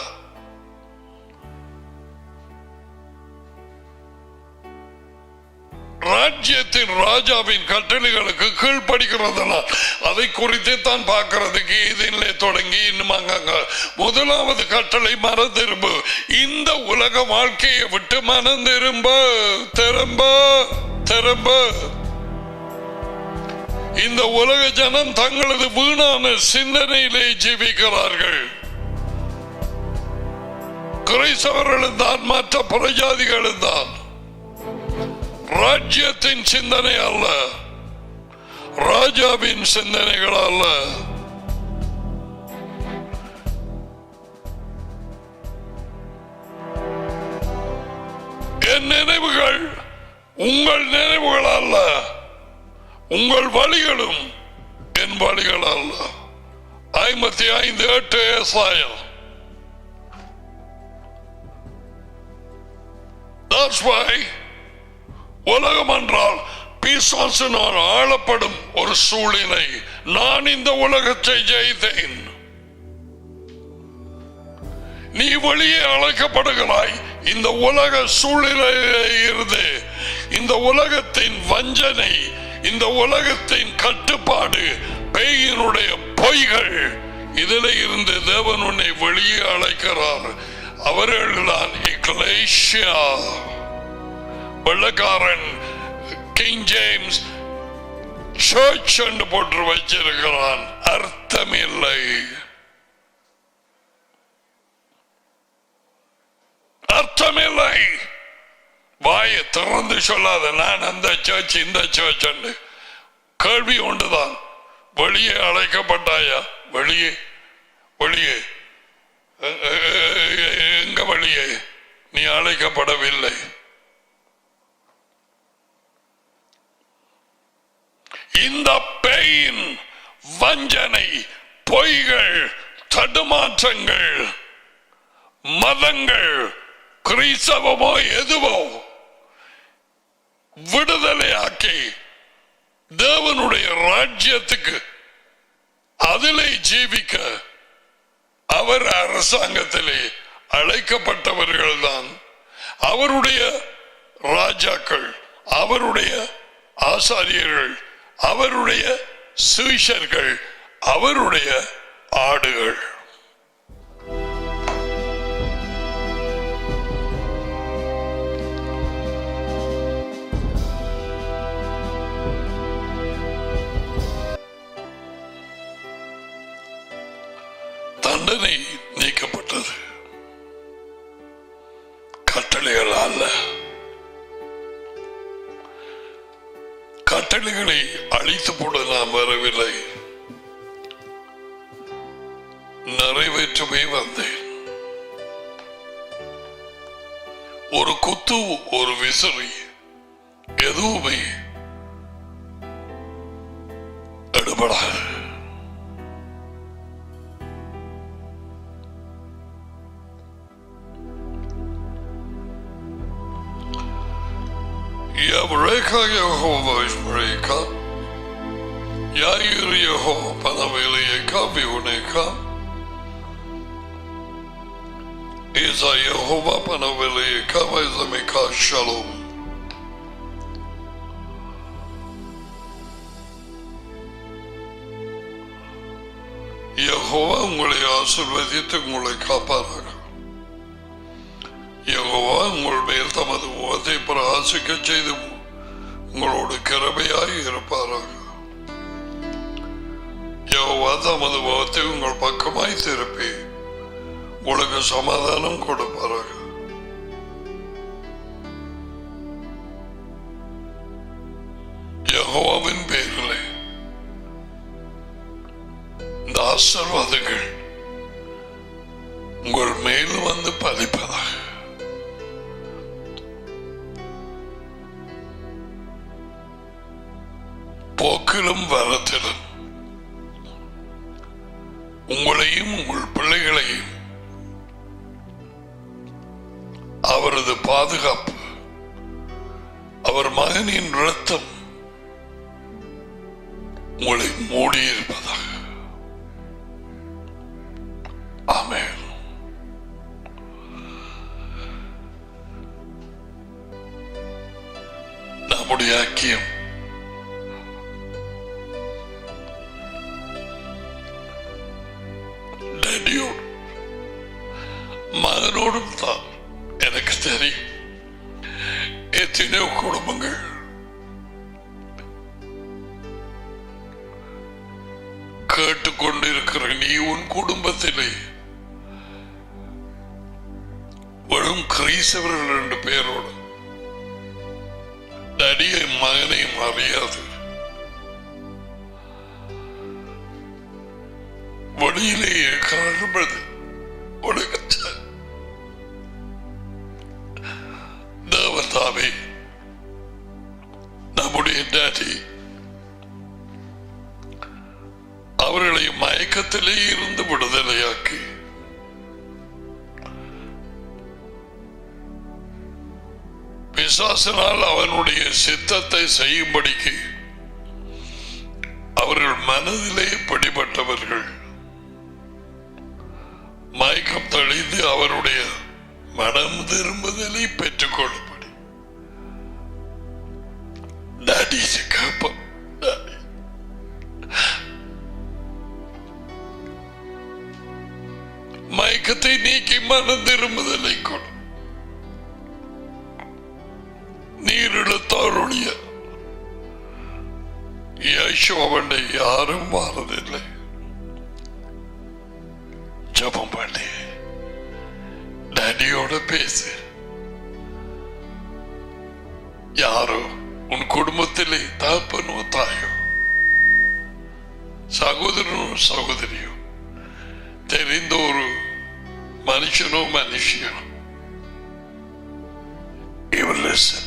ராஜ்யத்தின் ராஜாவின் கட்டளைகளுக்கு கீழ்ப்படுகிறதுனால் அதை குறித்து தான் பார்க்கிறதுக்கு இதிலே தொடங்கி இன்னும் அங்க முதலாவது கட்டளை மனம் திரும்பு. இந்த உலக வாழ்க்கையை விட்டு மனம் திரும்ப திரும்ப திரும்ப. இந்த உலக ஜனம் தங்களது வீணான சிந்தனையிலே ஜீவிக்கிறார்கள். கிறிஸ்தவர்களும் தான், மற்ற பிரஜாதிகளும் தான். ராஜ்யத்தின் சிந்தனை அல்ல, ராஜாவின் சிந்தனைகள் அல்ல. என் நினைவுகள் உங்கள் நினைவுகள் அல்ல, உங்கள் வழிகளும் என் வழிகள் அல்ல. 55:8 ஏசாயா. That's why உலகம் என்றால் பிசாசினால் ஆளப்படும் ஒரு சூழ்நிலை. நான் இந்த உலகத்தை ஜெயித்தேன். நீ வெளியே அழைக்கப்படுகிறாய். இந்த உலக சூழ்நிலையிலே இருந்து, இந்த உலகத்தின் வஞ்சனை, இந்த உலகத்தின் கட்டுப்பாடு, பேயினுடைய பொய்கள், இதில் இருந்து தேவன் உன்னை வெளியே அழைக்கிறார். அவர்கள்தான் எக்லேசியா. வெள்ளக்காரன் கிங் ஜேம்ஸ் சர்ச் என்று போட்டு வச்சிருக்கிறான். அர்த்தமில்லை, அர்த்தமில்லை. வாயை திறந்து சொல்லாத நான் அந்த சர்ச் இந்த சர்ச் என்று. கேள்வி ஒன்றுதான், வெளியே அழைக்கப்பட்டாயா? வெளியே வெளியே எங்க வெளியே? நீ அழைக்கப்படவில்லை. இந்த பேயின் வஞ்சனை, பொய்கள், தடுமாற்றங்கள், மதங்கள், கிறிஸ்தவமோ எதுவோ விடுதலையாக்கி தேவனுடைய ராஜ்யத்துக்கு அதிலே ஜீவிக்க அவர் அரசாங்கத்திலே அழைக்கப்பட்டவர்கள் தான். அவருடைய ராஜாக்கள், அவருடைய ஆசாரியர்கள், அவருடைய சீஷர்கள், அவருடைய ஆடுகள். தண்டனை நீக்கப்பட்டது, கட்டளைகள் அல்ல. கட்டளைகளை அழித்து போட நாம் வரவில்லை, நிறைவேற்றவே வந்தேன். ஒரு குத்து, ஒரு விசிறி எதுவுமே எடுபடாது. Eka Yehova Ishmareka, Yair Yehova Panaveleka Viuneka, Isa Yehova Panaveleka Vaizameka Shalom. Jehovah உங்களை ஆசீர்வதித்து உங்களை காப்பாராக. யெகோவா உங்கள் மேல் தமது முகத்தை பிரகாசிக்க செய்து உங்களோடு கிருபையாய் இருப்பாராக. யெகோவா தமது முகத்தை உங்கள் பக்கமாய் திருப்பி உங்களுக்கு சமாதானம் கொடுப்பாராக. யெகோவாவின் பேரிலே இந்த ஆசீர்வாதங்கள் உங்கள் மேல் வந்து பதிப்பதாக. போக்கிலும் வரத்திலும் உங்களையும் உங்கள் பிள்ளைகளையும் அவரது பாதுகாப்பு, அவர் மகனின் இரத்தம் உங்களை மூடியிருப்பதாக. ஆமென். நம்முடைய ஐக்கியம் டேடியோடு மகனோடும் தான். எனக்கு தெரியும் எத்தனையோ குடும்பங்கள் கேட்டுக்கொண்டிருக்கிற நீ உன் குடும்பத்திலே வெறும் கிறிஸ்தவர்கள் 2 பேரோடு டடியை மகனையும் அறியாது வழியிலேயே காண்பது தேவதாவே நம்முடைய டாடி அவர்களை மயக்கத்திலே இருந்து விடுதலையாக்கி பிசாசினால் அவனுடைய சித்தத்தை செய்யும்படிக்கு அவர்கள் மனதிலே பிடிபட்டவர்கள் மயக்கம் தெளிந்து அவருடைய மனம் திரும்புதலை பெற்றுக் கொள்ளும்படி டாடி மயக்கத்தை நீக்கி மனம் திரும்புதலை கொடு. நீர் இழுத்தாருடைய யேசுவனை யாரும் மாறதில்லை. ஜபம் பண்ணி டாடியோட பேசு. யாரோ உன் குடும்பத்திலே தகப்பனோ தாயோ சகோதரனோ சகோதரியோ தெரிந்த ஒரு மனுஷனோ மனுஷியனோ you will listen.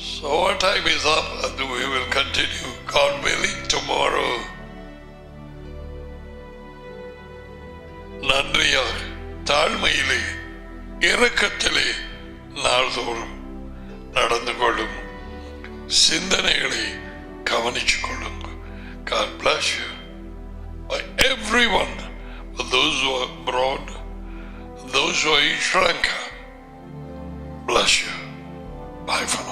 So our time is up and we will continue, God willing, tomorrow. நன்றியாக தாழ்மையிலே இரக்கத்திலே நாள்தோறும் நடந்து கொள்ளும் சிந்தனைகளை கவனித்துக் கொள்ளுங்க. God bless you. By everyone, for those who are abroad, those who are in Sri Lanka, bless you. Bye for now.